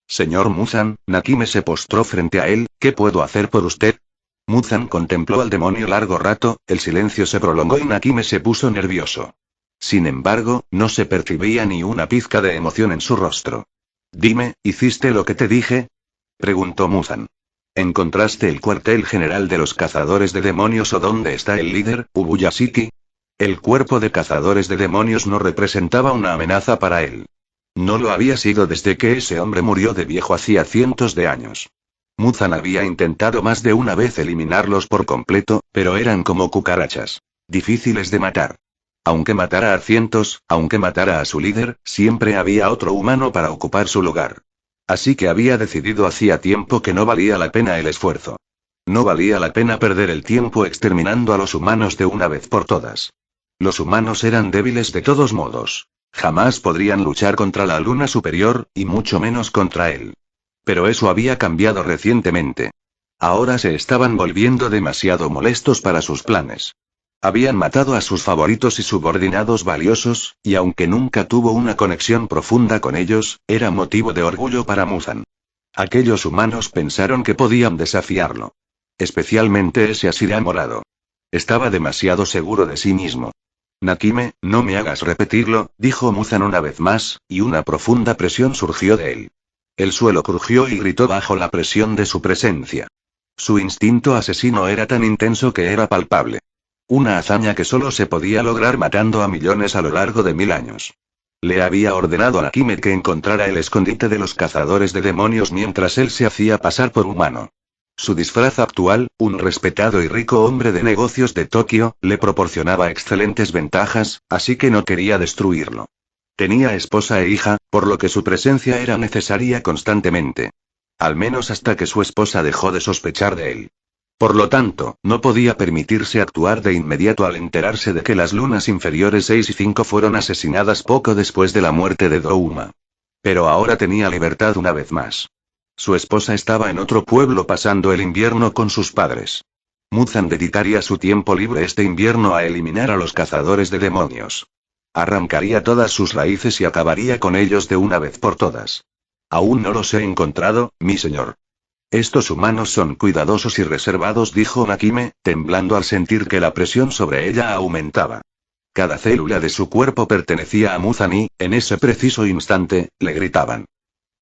Señor Muzan, Nakime se postró frente a él, ¿qué puedo hacer por usted? Muzan contempló al demonio largo rato, el silencio se prolongó y Nakime se puso nervioso. Sin embargo, no se percibía ni una pizca de emoción en su rostro. Dime, ¿hiciste lo que te dije? Preguntó Muzan. ¿Encontraste el cuartel general de los cazadores de demonios o dónde está el líder, Ubuyashiki? El cuerpo de cazadores de demonios no representaba una amenaza para él. No lo había sido desde que ese hombre murió de viejo hacía cientos de años. Muzan había intentado más de una vez eliminarlos por completo, pero eran como cucarachas. Difíciles de matar. Aunque matara a cientos, aunque matara a su líder, siempre había otro humano para ocupar su lugar. Así que había decidido hacía tiempo que no valía la pena el esfuerzo. No valía la pena perder el tiempo exterminando a los humanos de una vez por todas. Los humanos eran débiles de todos modos. Jamás podrían luchar contra la luna superior, y mucho menos contra él. Pero eso había cambiado recientemente. Ahora se estaban volviendo demasiado molestos para sus planes. Habían matado a sus favoritos y subordinados valiosos, y aunque nunca tuvo una conexión profunda con ellos, era motivo de orgullo para Muzan. Aquellos humanos pensaron que podían desafiarlo. Especialmente ese Asira morado. Estaba demasiado seguro de sí mismo. Nakime, no me hagas repetirlo, dijo Muzan una vez más, y una profunda presión surgió de él. El suelo crujió y gritó bajo la presión de su presencia. Su instinto asesino era tan intenso que era palpable. Una hazaña que solo se podía lograr matando a millones a lo largo de 1000 años. Le había ordenado a Nakime que encontrara el escondite de los cazadores de demonios mientras él se hacía pasar por humano. Su disfraz actual, un respetado y rico hombre de negocios de Tokio, le proporcionaba excelentes ventajas, así que no quería destruirlo. Tenía esposa e hija, por lo que su presencia era necesaria constantemente. Al menos hasta que su esposa dejó de sospechar de él. Por lo tanto, no podía permitirse actuar de inmediato al enterarse de que las lunas inferiores 6 y 5 fueron asesinadas poco después de la muerte de Douma. Pero ahora tenía libertad una vez más. Su esposa estaba en otro pueblo pasando el invierno con sus padres. Muzan dedicaría su tiempo libre este invierno a eliminar a los cazadores de demonios. Arrancaría todas sus raíces y acabaría con ellos de una vez por todas. Aún no los he encontrado, mi señor. Estos humanos son cuidadosos y reservados, dijo Nakime, temblando al sentir que la presión sobre ella aumentaba. Cada célula de su cuerpo pertenecía a Muzan y, en ese preciso instante, le gritaban.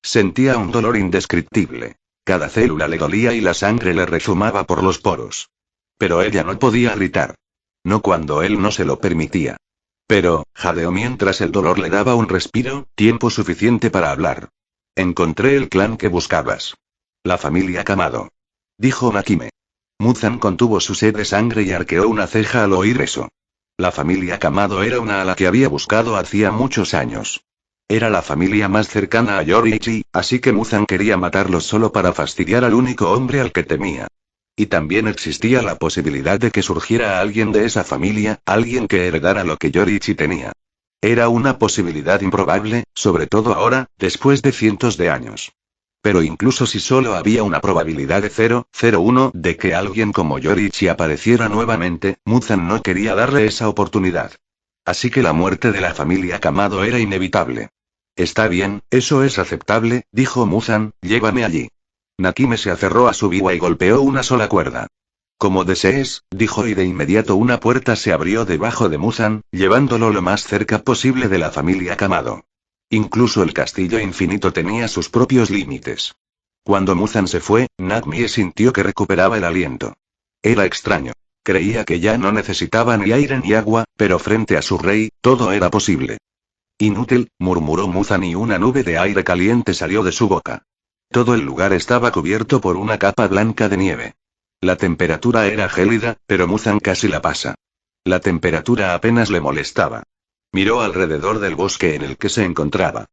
Sentía un dolor indescriptible. Cada célula le dolía y la sangre le rezumaba por los poros. Pero ella no podía gritar. No cuando él no se lo permitía. Pero, jadeó mientras el dolor le daba un respiro, tiempo suficiente para hablar. Encontré el clan que buscabas. La familia Kamado. Dijo Nakime. Muzan contuvo su sed de sangre y arqueó una ceja al oír eso. La familia Kamado era una a la que había buscado hacía muchos años. Era la familia más cercana a Yoriichi, así que Muzan quería matarlos solo para fastidiar al único hombre al que temía. Y también existía la posibilidad de que surgiera alguien de esa familia, alguien que heredara lo que Yoriichi tenía. Era una posibilidad improbable, sobre todo ahora, después de cientos de años. Pero incluso si solo había una probabilidad de 0,01 de que alguien como Yoriichi apareciera nuevamente, Muzan no quería darle esa oportunidad. Así que la muerte de la familia Kamado era inevitable. Está bien, eso es aceptable, dijo Muzan, llévame allí. Nakime se aferró a su biwa y golpeó una sola cuerda. Como desees, dijo y de inmediato una puerta se abrió debajo de Muzan, llevándolo lo más cerca posible de la familia Kamado. Incluso el castillo infinito tenía sus propios límites. Cuando Muzan se fue, Nakmie sintió que recuperaba el aliento. Era extraño. Creía que ya no necesitaba ni aire ni agua, pero frente a su rey, todo era posible. Inútil, murmuró Muzan y una nube de aire caliente salió de su boca. Todo el lugar estaba cubierto por una capa blanca de nieve. La temperatura era gélida, pero Muzan casi la pasa. La temperatura apenas le molestaba. Miró alrededor del bosque en el que se encontraba.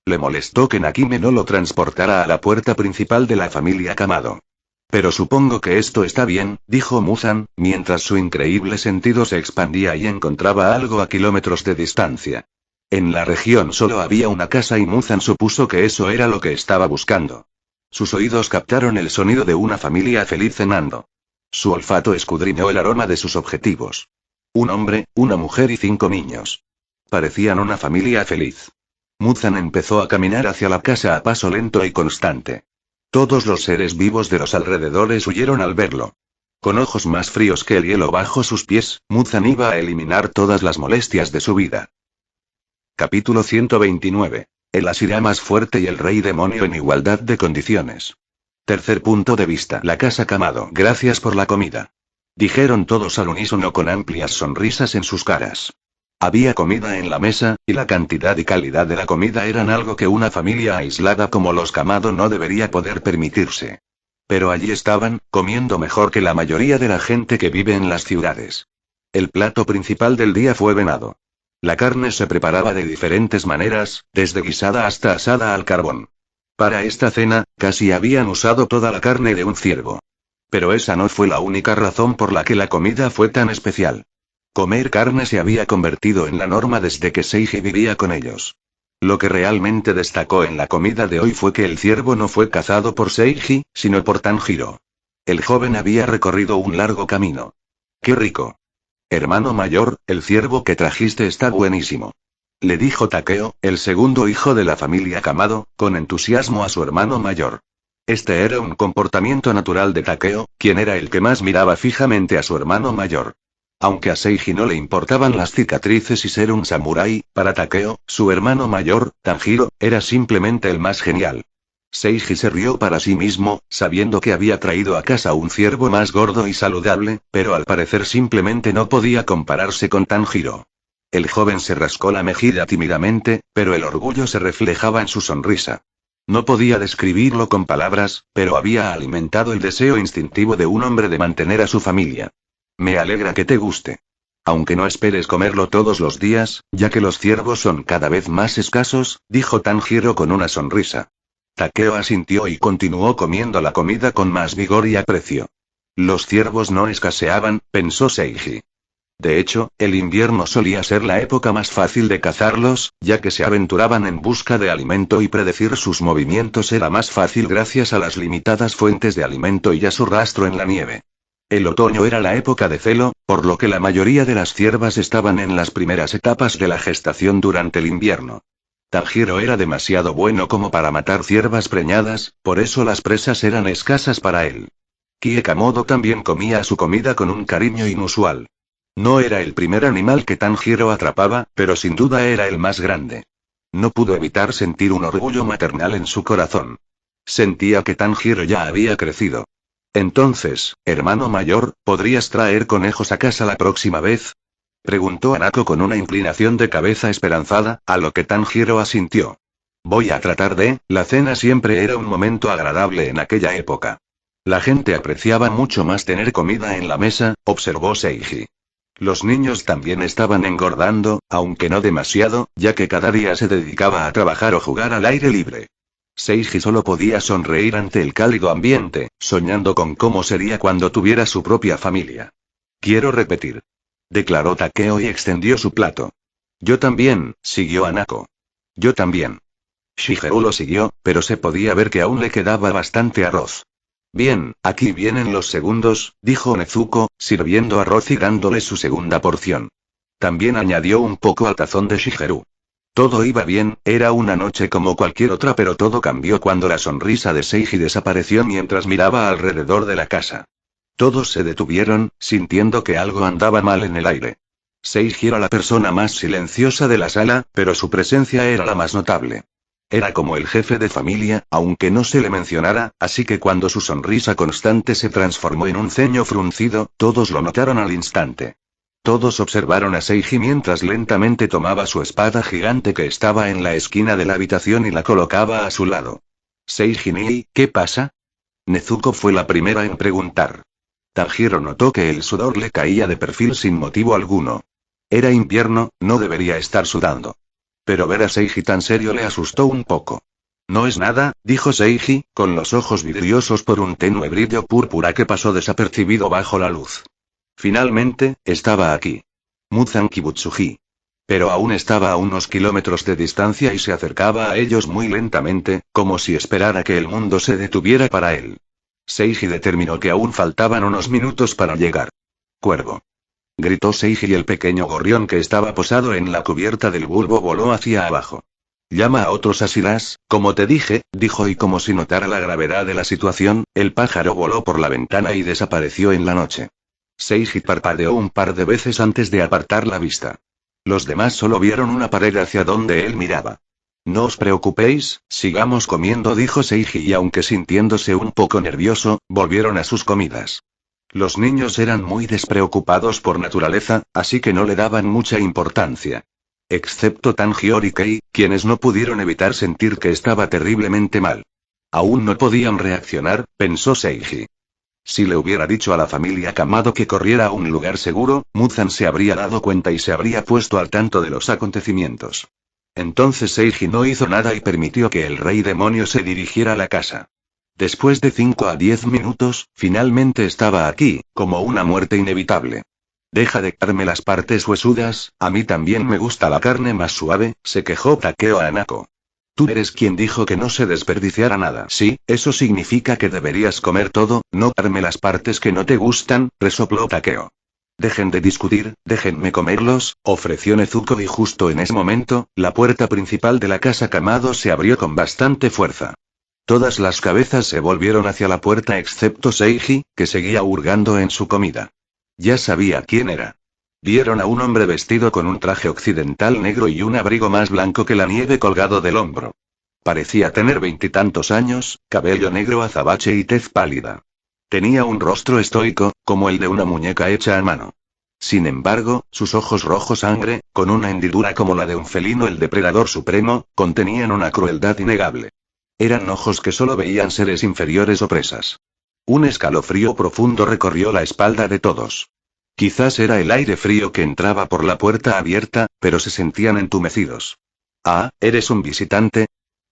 Le molestó que Nakime no lo transportara a la puerta principal de la familia Kamado. Pero supongo que esto está bien, dijo Muzan, mientras su increíble sentido se expandía y encontraba algo a kilómetros de distancia. En la región solo había una casa y Muzan supuso que eso era lo que estaba buscando. Sus oídos captaron el sonido de una familia feliz cenando. Su olfato escudriñó el aroma de sus objetivos. Un hombre, una mujer y 5 niños. Parecían una familia feliz. Muzan empezó a caminar hacia la casa a paso lento y constante. Todos los seres vivos de los alrededores huyeron al verlo. Con ojos más fríos que el hielo bajo sus pies, Muzan iba a eliminar todas las molestias de su vida. Capítulo 129. El Ashira más fuerte y el rey demonio en igualdad de condiciones. Tercer punto de vista. La casa Kamado. Gracias por la comida. Dijeron todos al unísono con amplias sonrisas en sus caras. Había comida en la mesa, y la cantidad y calidad de la comida eran algo que una familia aislada como los Kamado no debería poder permitirse. Pero allí estaban, comiendo mejor que la mayoría de la gente que vive en las ciudades. El plato principal del día fue venado. La carne se preparaba de diferentes maneras, desde guisada hasta asada al carbón. Para esta cena, casi habían usado toda la carne de un ciervo. Pero esa no fue la única razón por la que la comida fue tan especial. Comer carne se había convertido en la norma desde que Seiji vivía con ellos. Lo que realmente destacó en la comida de hoy fue que el ciervo no fue cazado por Seiji, sino por Tanjiro. El joven había recorrido un largo camino. ¡Qué rico! Hermano mayor, el ciervo que trajiste está buenísimo. Le dijo Takeo, el segundo hijo de la familia Kamado, con entusiasmo a su hermano mayor. Este era un comportamiento natural de Takeo, quien era el que más miraba fijamente a su hermano mayor. Aunque a Seiji no le importaban las cicatrices y ser un samurái, para Takeo, su hermano mayor, Tanjiro, era simplemente el más genial. Seiji se rió para sí mismo, sabiendo que había traído a casa un ciervo más gordo y saludable, pero al parecer simplemente no podía compararse con Tanjiro. El joven se rascó la mejilla tímidamente, pero el orgullo se reflejaba en su sonrisa. No podía describirlo con palabras, pero había alimentado el deseo instintivo de un hombre de mantener a su familia. Me alegra que te guste. Aunque no esperes comerlo todos los días, ya que los ciervos son cada vez más escasos, dijo Tanjiro con una sonrisa. Takeo asintió y continuó comiendo la comida con más vigor y aprecio. Los ciervos no escaseaban, pensó Seiji. De hecho, el invierno solía ser la época más fácil de cazarlos, ya que se aventuraban en busca de alimento y predecir sus movimientos era más fácil gracias a las limitadas fuentes de alimento y a su rastro en la nieve. El otoño era la época de celo, por lo que la mayoría de las ciervas estaban en las primeras etapas de la gestación durante el invierno. Tanjiro era demasiado bueno como para matar ciervas preñadas, por eso las presas eran escasas para él. Kie Kamado también comía su comida con un cariño inusual. No era el primer animal que Tanjiro atrapaba, pero sin duda era el más grande. No pudo evitar sentir un orgullo maternal en su corazón. Sentía que Tanjiro ya había crecido. Entonces, hermano mayor, ¿podrías traer conejos a casa la próxima vez? Preguntó Hanako con una inclinación de cabeza esperanzada, a lo que Tanjiro asintió. Voy a tratar de. La cena siempre era un momento agradable en aquella época. La gente apreciaba mucho más tener comida en la mesa, observó Seiji. Los niños también estaban engordando, aunque no demasiado, ya que cada día se dedicaba a trabajar o jugar al aire libre. Seiji solo podía sonreír ante el cálido ambiente, soñando con cómo sería cuando tuviera su propia familia. Quiero repetir, declaró Takeo y extendió su plato. Yo también, siguió Hanako. Yo también. Shigeru lo siguió, pero se podía ver que aún le quedaba bastante arroz. Bien, aquí vienen los segundos, dijo Nezuko, sirviendo arroz y dándole su segunda porción. También añadió un poco al tazón de Shigeru. Todo iba bien, era una noche como cualquier otra, pero todo cambió cuando la sonrisa de Seiji desapareció mientras miraba alrededor de la casa. Todos se detuvieron, sintiendo que algo andaba mal en el aire. Seiji era la persona más silenciosa de la sala, pero su presencia era la más notable. Era como el jefe de familia, aunque no se le mencionara, así que cuando su sonrisa constante se transformó en un ceño fruncido, todos lo notaron al instante. Todos observaron a Seiji mientras lentamente tomaba su espada gigante que estaba en la esquina de la habitación y la colocaba a su lado. Seiji, ¿qué pasa? Nezuko fue la primera en preguntar. Tanjiro notó que el sudor le caía de perfil sin motivo alguno. Era invierno, no debería estar sudando. Pero ver a Seiji tan serio le asustó un poco. No es nada, dijo Seiji, con los ojos vidriosos por un tenue brillo púrpura que pasó desapercibido bajo la luz. Finalmente, estaba aquí. Muzan Kibutsuji. Pero aún estaba a unos kilómetros de distancia y se acercaba a ellos muy lentamente, como si esperara que el mundo se detuviera para él. Seiji determinó que aún faltaban unos minutos para llegar. Cuervo. Gritó Seiji y el pequeño gorrión que estaba posado en la cubierta del bulbo voló hacia abajo. Llama a otros asilas, como te dije, dijo y como si notara la gravedad de la situación, el pájaro voló por la ventana y desapareció en la noche. Seiji parpadeó un par de veces antes de apartar la vista. Los demás solo vieron una pared hacia donde él miraba. No os preocupéis, sigamos comiendo, dijo Seiji y aunque sintiéndose un poco nervioso, volvieron a sus comidas. Los niños eran muy despreocupados por naturaleza, así que no le daban mucha importancia. Excepto Tanjiro y Kei, quienes no pudieron evitar sentir que estaba terriblemente mal. Aún no podían reaccionar, pensó Seiji. Si le hubiera dicho a la familia Kamado que corriera a un lugar seguro, Muzan se habría dado cuenta y se habría puesto al tanto de los acontecimientos. Entonces Seiji no hizo nada y permitió que el rey demonio se dirigiera a la casa. Después de 5 a 10 minutos, finalmente estaba aquí, como una muerte inevitable. Deja de darme las partes huesudas, a mí también me gusta la carne más suave, se quejó Takeo a Hanako. Tú eres quien dijo que no se desperdiciara nada. Sí, eso significa que deberías comer todo, no darme las partes que no te gustan, resopló Takeo. Dejen de discutir, déjenme comerlos, ofreció Nezuko y justo en ese momento, la puerta principal de la casa Kamado se abrió con bastante fuerza. Todas las cabezas se volvieron hacia la puerta excepto Seiji, que seguía hurgando en su comida. Ya sabía quién era. Vieron a un hombre vestido con un traje occidental negro y un abrigo más blanco que la nieve colgado del hombro. Parecía tener 20 y tantos años, cabello negro azabache y tez pálida. Tenía un rostro estoico, como el de una muñeca hecha a mano. Sin embargo, sus ojos rojo sangre, con una hendidura como la de un felino, el depredador supremo, contenían una crueldad innegable. Eran ojos que solo veían seres inferiores o presas. Un escalofrío profundo recorrió la espalda de todos. Quizás era el aire frío que entraba por la puerta abierta, pero se sentían entumecidos. «Ah, ¿eres un visitante?»,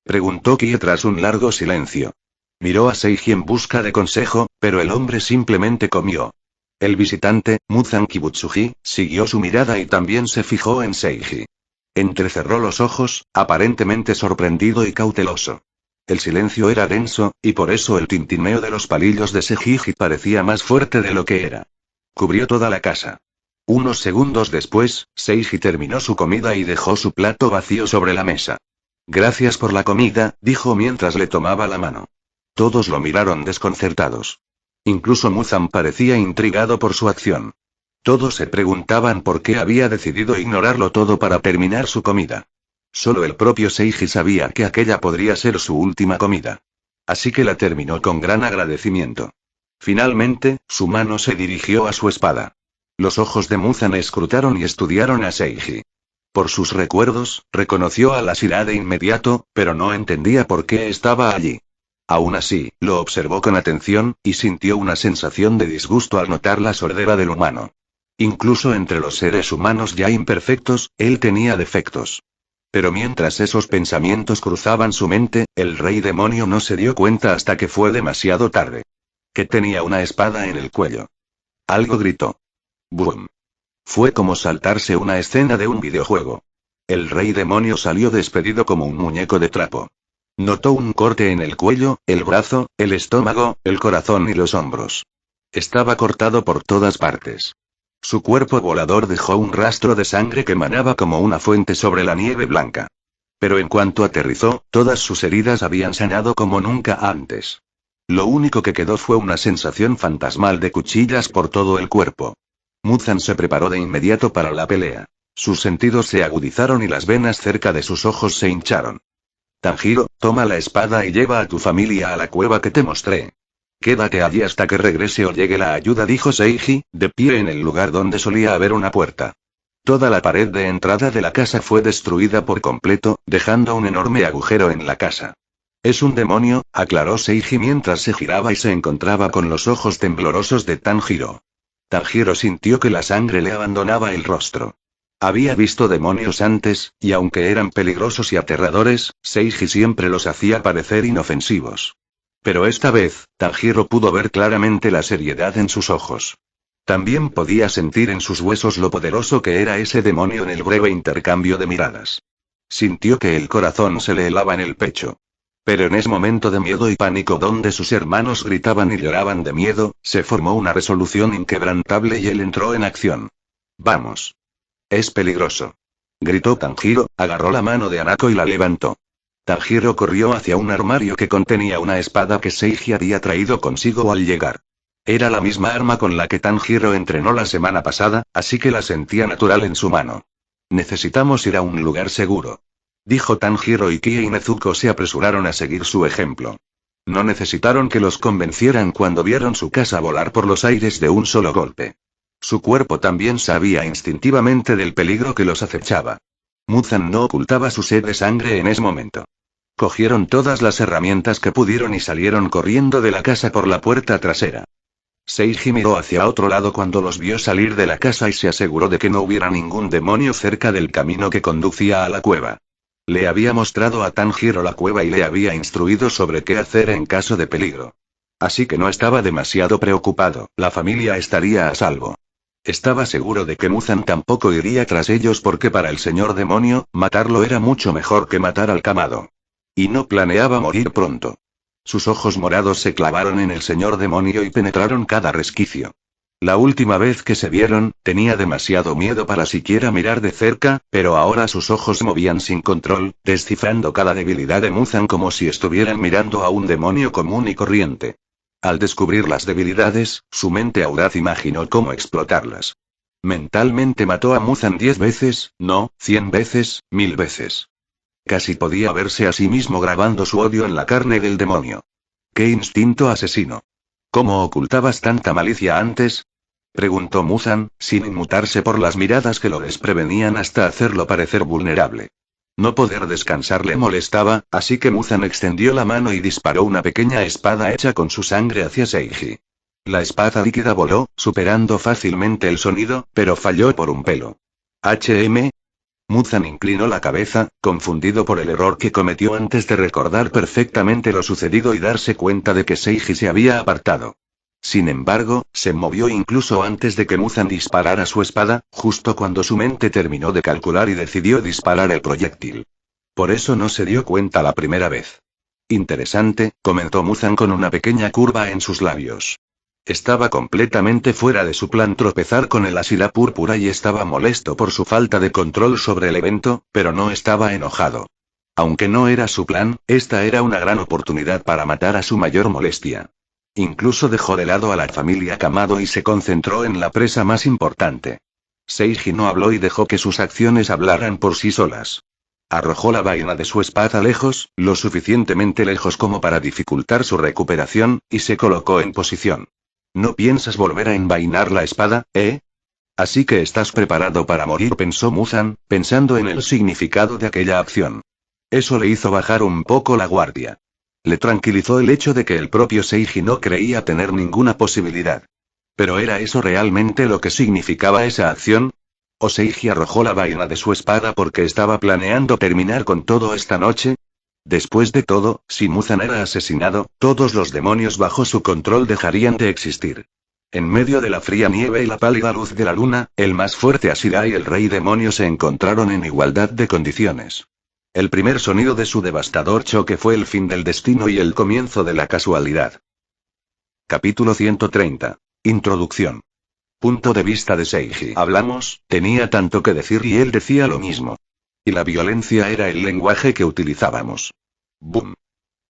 preguntó Kie tras un largo silencio. Miró a Seiji en busca de consejo, pero el hombre simplemente comió. El visitante, Muzan Kibutsuji, siguió su mirada y también se fijó en Seiji. Entrecerró los ojos, aparentemente sorprendido y cauteloso. El silencio era denso, y por eso el tintineo de los palillos de Seiji parecía más fuerte de lo que era. Cubrió toda la casa. Unos segundos después, Seiji terminó su comida y dejó su plato vacío sobre la mesa. Gracias por la comida, dijo mientras le tomaba la mano. Todos lo miraron desconcertados. Incluso Muzan parecía intrigado por su acción. Todos se preguntaban por qué había decidido ignorarlo todo para terminar su comida. Solo el propio Seiji sabía que aquella podría ser su última comida. Así que la terminó con gran agradecimiento. Finalmente, su mano se dirigió a su espada. Los ojos de Muzan escrutaron y estudiaron a Seiji. Por sus recuerdos, reconoció a la Shira de inmediato, pero no entendía por qué estaba allí. Aún así, lo observó con atención, y sintió una sensación de disgusto al notar la sordera del humano. Incluso entre los seres humanos ya imperfectos, él tenía defectos. Pero mientras esos pensamientos cruzaban su mente, el rey demonio no se dio cuenta hasta que fue demasiado tarde. Que tenía una espada en el cuello. Algo gritó. ¡Boom! Fue como saltarse una escena de un videojuego. El rey demonio salió despedido como un muñeco de trapo. Notó un corte en el cuello, el brazo, el estómago, el corazón y los hombros. Estaba cortado por todas partes. Su cuerpo volador dejó un rastro de sangre que manaba como una fuente sobre la nieve blanca. Pero en cuanto aterrizó, todas sus heridas habían sanado como nunca antes. Lo único que quedó fue una sensación fantasmal de cuchillas por todo el cuerpo. Muzan se preparó de inmediato para la pelea. Sus sentidos se agudizaron y las venas cerca de sus ojos se hincharon. Tanjiro, toma la espada y lleva a tu familia a la cueva que te mostré. Quédate allí hasta que regrese o llegue la ayuda, dijo Seiji, de pie en el lugar donde solía haber una puerta. Toda la pared de entrada de la casa fue destruida por completo, dejando un enorme agujero en la casa. Es un demonio, aclaró Seiji mientras se giraba y se encontraba con los ojos temblorosos de Tanjiro. Tanjiro sintió que la sangre le abandonaba el rostro. Había visto demonios antes, y aunque eran peligrosos y aterradores, Seiji siempre los hacía parecer inofensivos. Pero esta vez, Tanjiro pudo ver claramente la seriedad en sus ojos. También podía sentir en sus huesos lo poderoso que era ese demonio en el breve intercambio de miradas. Sintió que el corazón se le helaba en el pecho. Pero en ese momento de miedo y pánico donde sus hermanos gritaban y lloraban de miedo, se formó una resolución inquebrantable y él entró en acción. «Vamos. Es peligroso», gritó Tanjiro, agarró la mano de Hanako y la levantó. Tanjiro corrió hacia un armario que contenía una espada que Seiji había traído consigo al llegar. Era la misma arma con la que Tanjiro entrenó la semana pasada, así que la sentía natural en su mano. «Necesitamos ir a un lugar seguro», dijo Tanjiro, y Kie y Nezuko se apresuraron a seguir su ejemplo. No necesitaron que los convencieran cuando vieron su casa volar por los aires de un solo golpe. Su cuerpo también sabía instintivamente del peligro que los acechaba. Muzan no ocultaba su sed de sangre en ese momento. Cogieron todas las herramientas que pudieron y salieron corriendo de la casa por la puerta trasera. Seiji miró hacia otro lado cuando los vio salir de la casa y se aseguró de que no hubiera ningún demonio cerca del camino que conducía a la cueva. Le había mostrado a Tanjiro la cueva y le había instruido sobre qué hacer en caso de peligro. Así que no estaba demasiado preocupado, la familia estaría a salvo. Estaba seguro de que Muzan tampoco iría tras ellos porque para el señor demonio, matarlo era mucho mejor que matar al Kamado. Y no planeaba morir pronto. Sus ojos morados se clavaron en el señor demonio y penetraron cada resquicio. La última vez que se vieron, tenía demasiado miedo para siquiera mirar de cerca, pero ahora sus ojos se movían sin control, descifrando cada debilidad de Muzan como si estuvieran mirando a un demonio común y corriente. Al descubrir las debilidades, su mente audaz imaginó cómo explotarlas. Mentalmente mató a Muzan 10 veces, no, 100 veces, 1000 veces. Casi podía verse a sí mismo grabando su odio en la carne del demonio. ¡Qué instinto asesino! ¿Cómo ocultabas tanta malicia antes?, preguntó Muzan, sin inmutarse por las miradas que lo desprevenían hasta hacerlo parecer vulnerable. No poder descansar le molestaba, así que Muzan extendió la mano y disparó una pequeña espada hecha con su sangre hacia Seiji. La espada líquida voló, superando fácilmente el sonido, pero falló por un pelo. «¿HM?» Muzan inclinó la cabeza, confundido por el error que cometió antes de recordar perfectamente lo sucedido y darse cuenta de que Seiji se había apartado. Sin embargo, se movió incluso antes de que Muzan disparara su espada, justo cuando su mente terminó de calcular y decidió disparar el proyectil. Por eso no se dio cuenta la primera vez. Interesante, comentó Muzan con una pequeña curva en sus labios. Estaba completamente fuera de su plan tropezar con el Asila púrpura y estaba molesto por su falta de control sobre el evento, pero no estaba enojado. Aunque no era su plan, esta era una gran oportunidad para matar a su mayor molestia. Incluso dejó de lado a la familia Kamado y se concentró en la presa más importante. Seiji no habló y dejó que sus acciones hablaran por sí solas. Arrojó la vaina de su espada lejos, lo suficientemente lejos como para dificultar su recuperación, y se colocó en posición. ¿No piensas volver a envainar la espada, eh? Así que estás preparado para morir, pensó Muzan, pensando en el significado de aquella acción. Eso le hizo bajar un poco la guardia. Le tranquilizó el hecho de que el propio Seiji no creía tener ninguna posibilidad. ¿Pero era eso realmente lo que significaba esa acción? ¿O Seiji arrojó la vaina de su espada porque estaba planeando terminar con todo esta noche? Después de todo, si Muzan era asesinado, todos los demonios bajo su control dejarían de existir. En medio de la fría nieve y la pálida luz de la luna, el más fuerte Asira y el rey demonio se encontraron en igualdad de condiciones. El primer sonido de su devastador choque fue el fin del destino y el comienzo de la casualidad. Capítulo 130. Introducción. Punto de vista de Seiji. Hablamos, tenía tanto que decir y él decía lo mismo. Y la violencia era el lenguaje que utilizábamos. ¡Bum!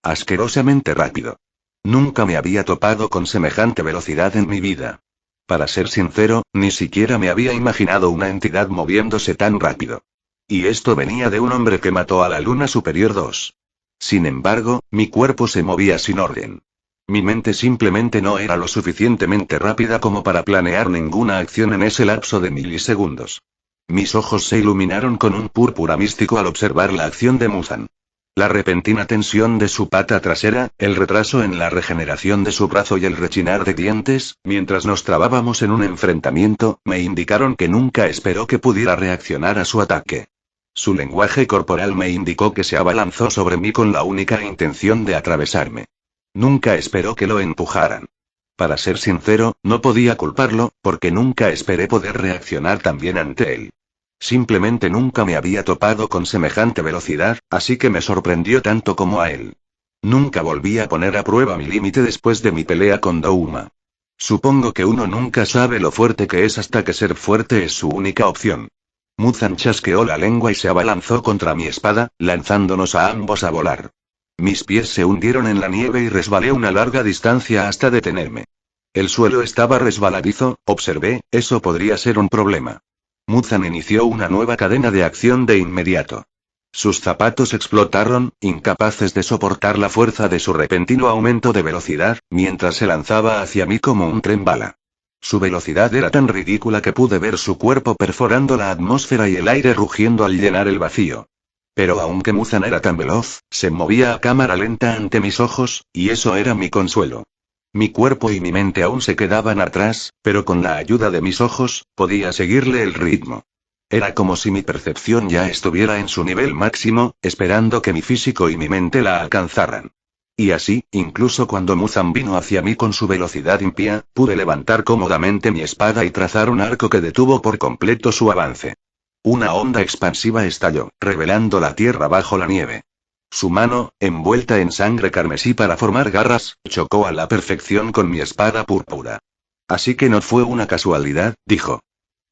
Asquerosamente rápido. Nunca me había topado con semejante velocidad en mi vida. Para ser sincero, ni siquiera me había imaginado una entidad moviéndose tan rápido. Y esto venía de un hombre que mató a la Luna Superior 2. Sin embargo, mi cuerpo se movía sin orden. Mi mente simplemente no era lo suficientemente rápida como para planear ninguna acción en ese lapso de milisegundos. Mis ojos se iluminaron con un púrpura místico al observar la acción de Muzan. La repentina tensión de su pata trasera, el retraso en la regeneración de su brazo y el rechinar de dientes, mientras nos trabábamos en un enfrentamiento, me indicaron que nunca esperó que pudiera reaccionar a su ataque. Su lenguaje corporal me indicó que se abalanzó sobre mí con la única intención de atravesarme. Nunca esperó que lo empujaran. Para ser sincero, no podía culparlo, porque nunca esperé poder reaccionar tan bien ante él. Simplemente nunca me había topado con semejante velocidad, así que me sorprendió tanto como a él. Nunca volví a poner a prueba mi límite después de mi pelea con Douma. Supongo que uno nunca sabe lo fuerte que es hasta que ser fuerte es su única opción. Muzan chasqueó la lengua y se abalanzó contra mi espada, lanzándonos a ambos a volar. Mis pies se hundieron en la nieve y resbalé una larga distancia hasta detenerme. El suelo estaba resbaladizo, observé, eso podría ser un problema. Muzan inició una nueva cadena de acción de inmediato. Sus zapatos explotaron, incapaces de soportar la fuerza de su repentino aumento de velocidad, mientras se lanzaba hacia mí como un tren bala. Su velocidad era tan ridícula que pude ver su cuerpo perforando la atmósfera y el aire rugiendo al llenar el vacío. Pero aunque Muzan era tan veloz, se movía a cámara lenta ante mis ojos, y eso era mi consuelo. Mi cuerpo y mi mente aún se quedaban atrás, pero con la ayuda de mis ojos, podía seguirle el ritmo. Era como si mi percepción ya estuviera en su nivel máximo, esperando que mi físico y mi mente la alcanzaran. Y así, incluso cuando Muzan vino hacia mí con su velocidad impía, pude levantar cómodamente mi espada y trazar un arco que detuvo por completo su avance. Una onda expansiva estalló, revelando la tierra bajo la nieve. Su mano, envuelta en sangre carmesí para formar garras, chocó a la perfección con mi espada púrpura. Así que no fue una casualidad, dijo.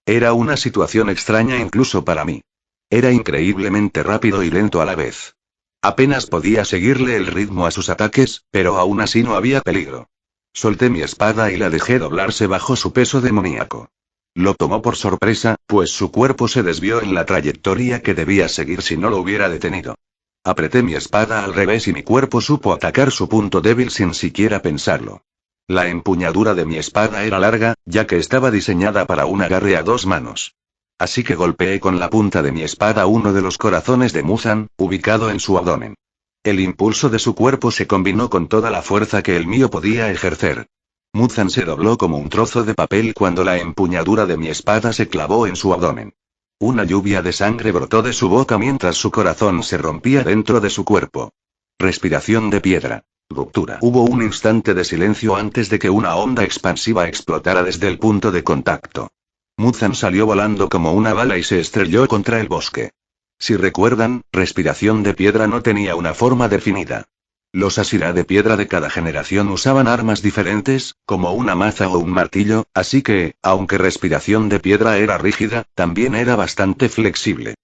Era una situación extraña incluso para mí. Era increíblemente rápido y lento a la vez. Apenas podía seguirle el ritmo a sus ataques, pero aún así no había peligro. Solté mi espada y la dejé doblarse bajo su peso demoníaco. Lo tomó por sorpresa, pues su cuerpo se desvió en la trayectoria que debía seguir si no lo hubiera detenido. Apreté mi espada al revés y mi cuerpo supo atacar su punto débil sin siquiera pensarlo. La empuñadura de mi espada era larga, ya que estaba diseñada para un agarre a dos manos. Así que golpeé con la punta de mi espada uno de los corazones de Muzan, ubicado en su abdomen. El impulso de su cuerpo se combinó con toda la fuerza que el mío podía ejercer. Muzan se dobló como un trozo de papel cuando la empuñadura de mi espada se clavó en su abdomen. Una lluvia de sangre brotó de su boca mientras su corazón se rompía dentro de su cuerpo. Respiración de piedra. Ruptura. Hubo un instante de silencio antes de que una onda expansiva explotara desde el punto de contacto. Muzan salió volando como una bala y se estrelló contra el bosque. Si recuerdan, respiración de piedra no tenía una forma definida. Los Asira de piedra de cada generación usaban armas diferentes, como una maza o un martillo, así que, aunque respiración de piedra era rígida, también era bastante flexible.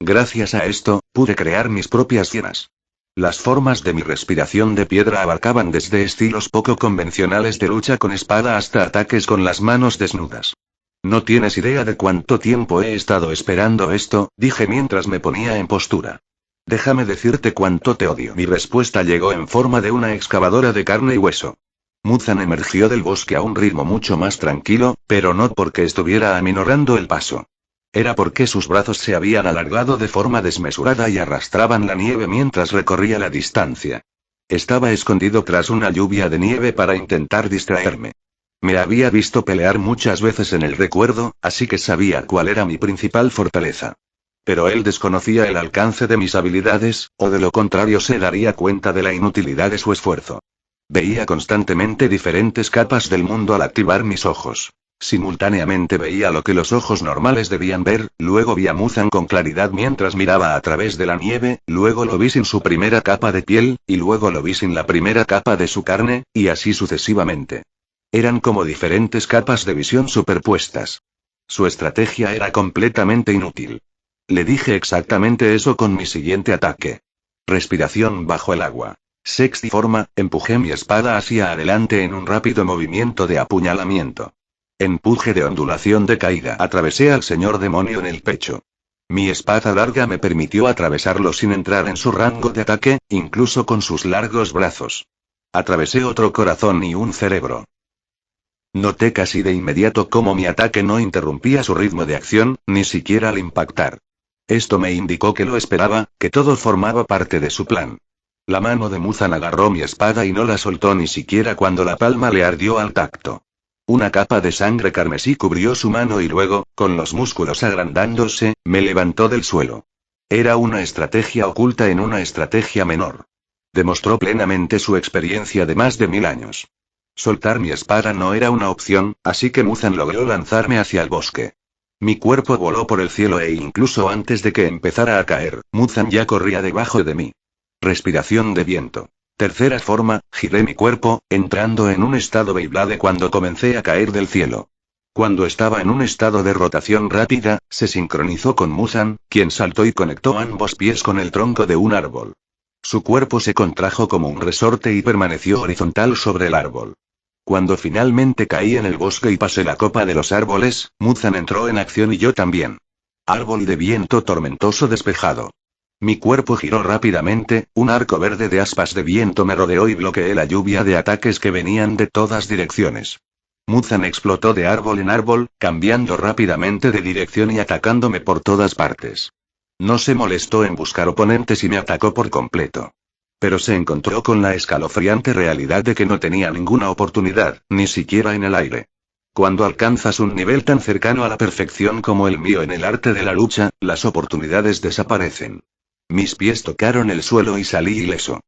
Gracias a esto, pude crear mis propias hienas. Las formas de mi respiración de piedra abarcaban desde estilos poco convencionales de lucha con espada hasta ataques con las manos desnudas. No tienes idea de cuánto tiempo he estado esperando esto, dije mientras me ponía en postura. Déjame decirte cuánto te odio. Mi respuesta llegó en forma de una excavadora de carne y hueso. Muzan emergió del bosque a un ritmo mucho más tranquilo, pero no porque estuviera aminorando el paso. Era porque sus brazos se habían alargado de forma desmesurada y arrastraban la nieve mientras recorría la distancia. Estaba escondido tras una lluvia de nieve para intentar distraerme. Me había visto pelear muchas veces en el recuerdo, así que sabía cuál era mi principal fortaleza. Pero él desconocía el alcance de mis habilidades, o de lo contrario se daría cuenta de la inutilidad de su esfuerzo. Veía constantemente diferentes capas del mundo al activar mis ojos. Simultáneamente veía lo que los ojos normales debían ver, luego vi a Muzan con claridad mientras miraba a través de la nieve, luego lo vi sin su primera capa de piel, y luego lo vi sin la primera capa de su carne, y así sucesivamente. Eran como diferentes capas de visión superpuestas. Su estrategia era completamente inútil. Le dije exactamente eso con mi siguiente ataque. Respiración bajo el agua. Sexta forma, empujé mi espada hacia adelante en un rápido movimiento de apuñalamiento. Empuje de ondulación de caída. Atravesé al señor demonio en el pecho. Mi espada larga me permitió atravesarlo sin entrar en su rango de ataque, incluso con sus largos brazos. Atravesé otro corazón y un cerebro. Noté casi de inmediato cómo mi ataque no interrumpía su ritmo de acción, ni siquiera al impactar. Esto me indicó que lo esperaba, que todo formaba parte de su plan. La mano de Muzan agarró mi espada y no la soltó ni siquiera cuando la palma le ardió al tacto. Una capa de sangre carmesí cubrió su mano y luego, con los músculos agrandándose, me levantó del suelo. Era una estrategia oculta en una estrategia menor. Demostró plenamente su experiencia de más de 1000 años. Soltar mi espada no era una opción, así que Muzan logró lanzarme hacia el bosque. Mi cuerpo voló por el cielo e incluso antes de que empezara a caer, Muzan ya corría debajo de mí. Respiración de viento. Tercera forma, giré mi cuerpo, entrando en un estado Beyblade cuando comencé a caer del cielo. Cuando estaba en un estado de rotación rápida, se sincronizó con Muzan, quien saltó y conectó ambos pies con el tronco de un árbol. Su cuerpo se contrajo como un resorte y permaneció horizontal sobre el árbol. Cuando finalmente caí en el bosque y pasé la copa de los árboles, Muzan entró en acción y yo también. Árbol de viento tormentoso despejado. Mi cuerpo giró rápidamente, un arco verde de aspas de viento me rodeó y bloqueé la lluvia de ataques que venían de todas direcciones. Muzan explotó de árbol en árbol, cambiando rápidamente de dirección y atacándome por todas partes. No se molestó en buscar oponentes y me atacó por completo. Pero se encontró con la escalofriante realidad de que no tenía ninguna oportunidad, ni siquiera en el aire. Cuando alcanzas un nivel tan cercano a la perfección como el mío en el arte de la lucha, las oportunidades desaparecen. Mis pies tocaron el suelo y salí ileso.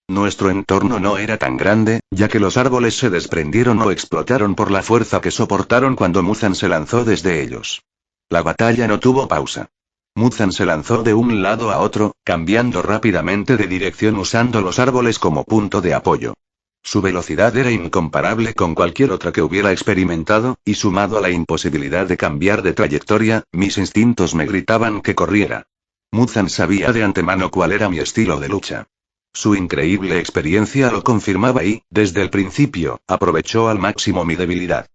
Nuestro entorno no era tan grande, ya que los árboles se desprendieron o explotaron por la fuerza que soportaron cuando Muzan se lanzó desde ellos. La batalla no tuvo pausa. Muzan se lanzó de un lado a otro, cambiando rápidamente de dirección usando los árboles como punto de apoyo. Su velocidad era incomparable con cualquier otra que hubiera experimentado, y sumado a la imposibilidad de cambiar de trayectoria, mis instintos me gritaban que corriera. Muzan sabía de antemano cuál era mi estilo de lucha. Su increíble experiencia lo confirmaba y, desde el principio, aprovechó al máximo mi debilidad.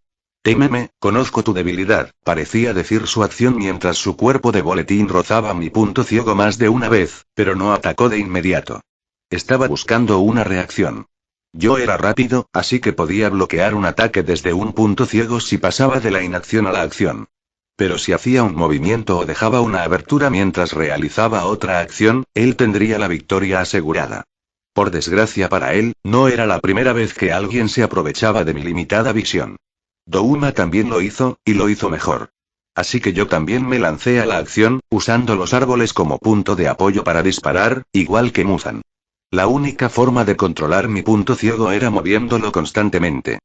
Témeme, conozco tu debilidad, parecía decir su acción mientras su cuerpo de boletín rozaba mi punto ciego más de una vez, pero no atacó de inmediato. Estaba buscando una reacción. Yo era rápido, así que podía bloquear un ataque desde un punto ciego si pasaba de la inacción a la acción. Pero si hacía un movimiento o dejaba una abertura mientras realizaba otra acción, él tendría la victoria asegurada. Por desgracia para él, no era la primera vez que alguien se aprovechaba de mi limitada visión. Douma también lo hizo, y lo hizo mejor. Así que yo también me lancé a la acción, usando los árboles como punto de apoyo para disparar, igual que Muzan. La única forma de controlar mi punto ciego era moviéndolo constantemente.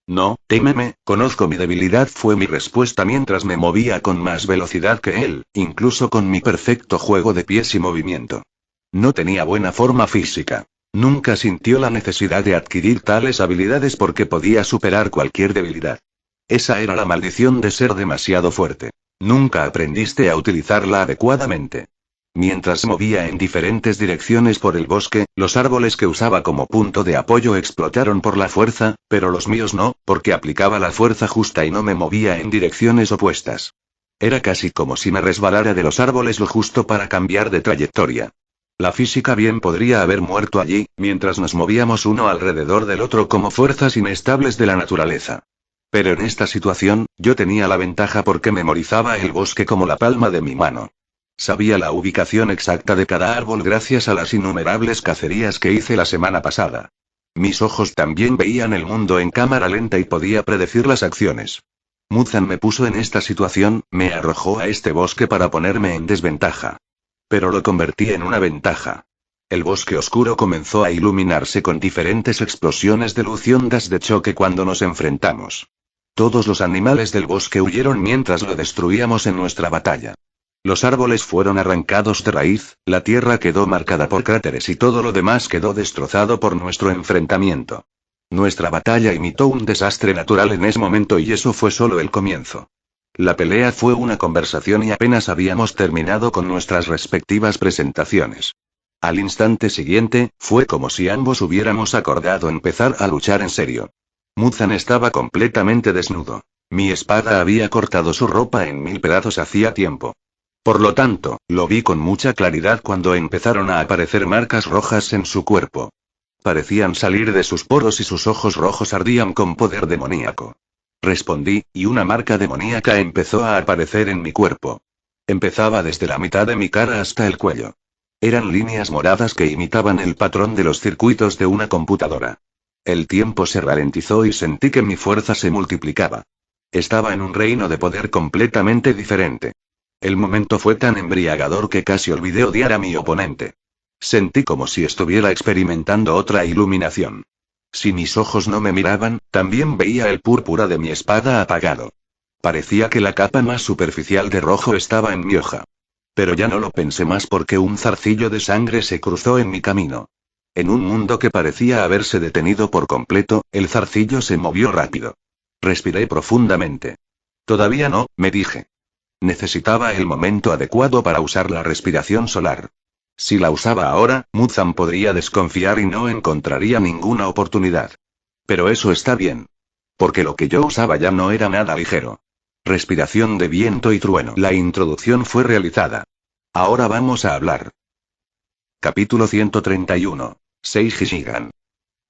No, témeme, conozco mi debilidad, fue mi respuesta mientras me movía con más velocidad que él, incluso con mi perfecto juego de pies y movimiento. No tenía buena forma física. Nunca sintió la necesidad de adquirir tales habilidades porque podía superar cualquier debilidad. Esa era la maldición de ser demasiado fuerte. Nunca aprendiste a utilizarla adecuadamente. Mientras movía en diferentes direcciones por el bosque, los árboles que usaba como punto de apoyo explotaron por la fuerza, pero los míos no, porque aplicaba la fuerza justa y no me movía en direcciones opuestas. Era casi como si me resbalara de los árboles lo justo para cambiar de trayectoria. La física bien podría haber muerto allí, mientras nos movíamos uno alrededor del otro como fuerzas inestables de la naturaleza. Pero en esta situación, yo tenía la ventaja porque memorizaba el bosque como la palma de mi mano. Sabía la ubicación exacta de cada árbol gracias a las innumerables cacerías que hice la semana pasada. Mis ojos también veían el mundo en cámara lenta y podía predecir las acciones. Muzan me puso en esta situación, me arrojó a este bosque para ponerme en desventaja. Pero lo convertí en una ventaja. El bosque oscuro comenzó a iluminarse con diferentes explosiones de luz y ondas de choque cuando nos enfrentamos. Todos los animales del bosque huyeron mientras lo destruíamos en nuestra batalla. Los árboles fueron arrancados de raíz, la tierra quedó marcada por cráteres y todo lo demás quedó destrozado por nuestro enfrentamiento. Nuestra batalla imitó un desastre natural en ese momento y eso fue solo el comienzo. La pelea fue una conversación y apenas habíamos terminado con nuestras respectivas presentaciones. Al instante siguiente, fue como si ambos hubiéramos acordado empezar a luchar en serio. Muzan estaba completamente desnudo. Mi espada había cortado su ropa en 1000 pedazos hacía tiempo. Por lo tanto, lo vi con mucha claridad cuando empezaron a aparecer marcas rojas en su cuerpo. Parecían salir de sus poros y sus ojos rojos ardían con poder demoníaco. Respondí, y una marca demoníaca empezó a aparecer en mi cuerpo. Empezaba desde la mitad de mi cara hasta el cuello. Eran líneas moradas que imitaban el patrón de los circuitos de una computadora. El tiempo se ralentizó y sentí que mi fuerza se multiplicaba. Estaba en un reino de poder completamente diferente. El momento fue tan embriagador que casi olvidé odiar a mi oponente. Sentí como si estuviera experimentando otra iluminación. Si mis ojos no me miraban, también veía el púrpura de mi espada apagado. Parecía que la capa más superficial de rojo estaba en mi hoja. Pero ya no lo pensé más porque un zarcillo de sangre se cruzó en mi camino. En un mundo que parecía haberse detenido por completo, el zarcillo se movió rápido. Respiré profundamente. Todavía no, me dije. Necesitaba el momento adecuado para usar la respiración solar. Si la usaba ahora, Muzan podría desconfiar y no encontraría ninguna oportunidad. Pero eso está bien. Porque lo que yo usaba ya no era nada ligero. Respiración de viento y trueno. La introducción fue realizada. Ahora vamos a hablar. Capítulo 131. Seiji Shigan.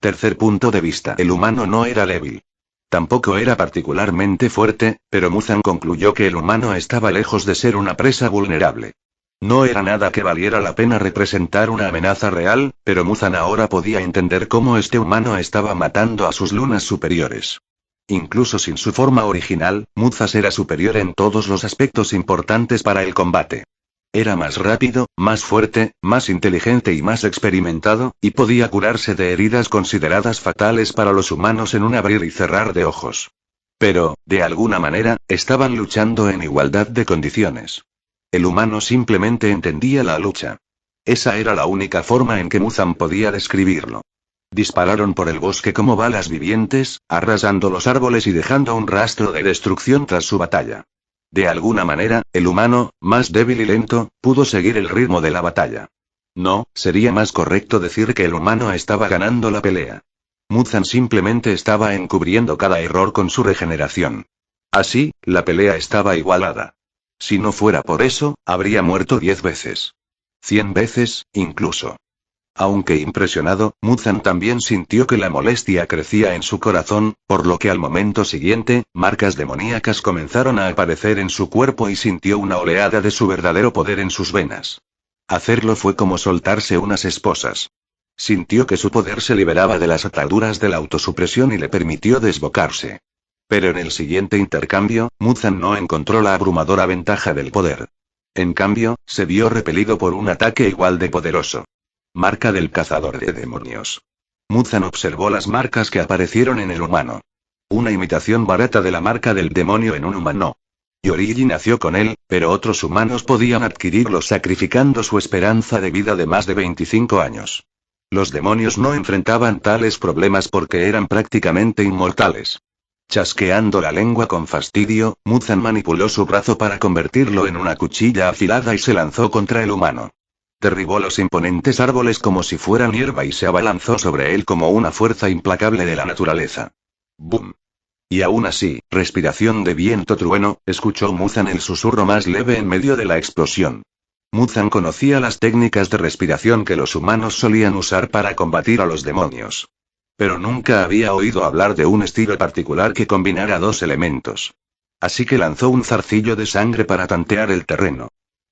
Tercer punto de vista. El humano no era débil. Tampoco era particularmente fuerte, pero Muzan concluyó que el humano estaba lejos de ser una presa vulnerable. No era nada que valiera la pena representar una amenaza real, pero Muzan ahora podía entender cómo este humano estaba matando a sus lunas superiores. Incluso sin su forma original, Muzan era superior en todos los aspectos importantes para el combate. Era más rápido, más fuerte, más inteligente y más experimentado, y podía curarse de heridas consideradas fatales para los humanos en un abrir y cerrar de ojos. Pero, de alguna manera, estaban luchando en igualdad de condiciones. El humano simplemente entendía la lucha. Esa era la única forma en que Muzan podía describirlo. Dispararon por el bosque como balas vivientes, arrasando los árboles y dejando un rastro de destrucción tras su batalla. De alguna manera, el humano, más débil y lento, pudo seguir el ritmo de la batalla. No, sería más correcto decir que el humano estaba ganando la pelea. Muzan simplemente estaba encubriendo cada error con su regeneración. Así, la pelea estaba igualada. Si no fuera por eso, habría muerto 10 veces. 100 veces, incluso. Aunque impresionado, Muzan también sintió que la molestia crecía en su corazón, por lo que al momento siguiente, marcas demoníacas comenzaron a aparecer en su cuerpo y sintió una oleada de su verdadero poder en sus venas. Hacerlo fue como soltarse unas esposas. Sintió que su poder se liberaba de las ataduras de la autosupresión y le permitió desbocarse. Pero en el siguiente intercambio, Muzan no encontró la abrumadora ventaja del poder. En cambio, se vio repelido por un ataque igual de poderoso. Marca del cazador de demonios. Muzan observó las marcas que aparecieron en el humano. Una imitación barata de la marca del demonio en un humano. Yoriji nació con él, pero otros humanos podían adquirirlo sacrificando su esperanza de vida de más de 25 años. Los demonios no enfrentaban tales problemas porque eran prácticamente inmortales. Chasqueando la lengua con fastidio, Muzan manipuló su brazo para convertirlo en una cuchilla afilada y se lanzó contra el humano. Derribó los imponentes árboles como si fueran hierba y se abalanzó sobre él como una fuerza implacable de la naturaleza. ¡Bum! Y aún así, respiración de viento trueno, escuchó Muzan el susurro más leve en medio de la explosión. Muzan conocía las técnicas de respiración que los humanos solían usar para combatir a los demonios. Pero nunca había oído hablar de un estilo particular que combinara dos elementos. Así que lanzó un zarcillo de sangre para tantear el terreno.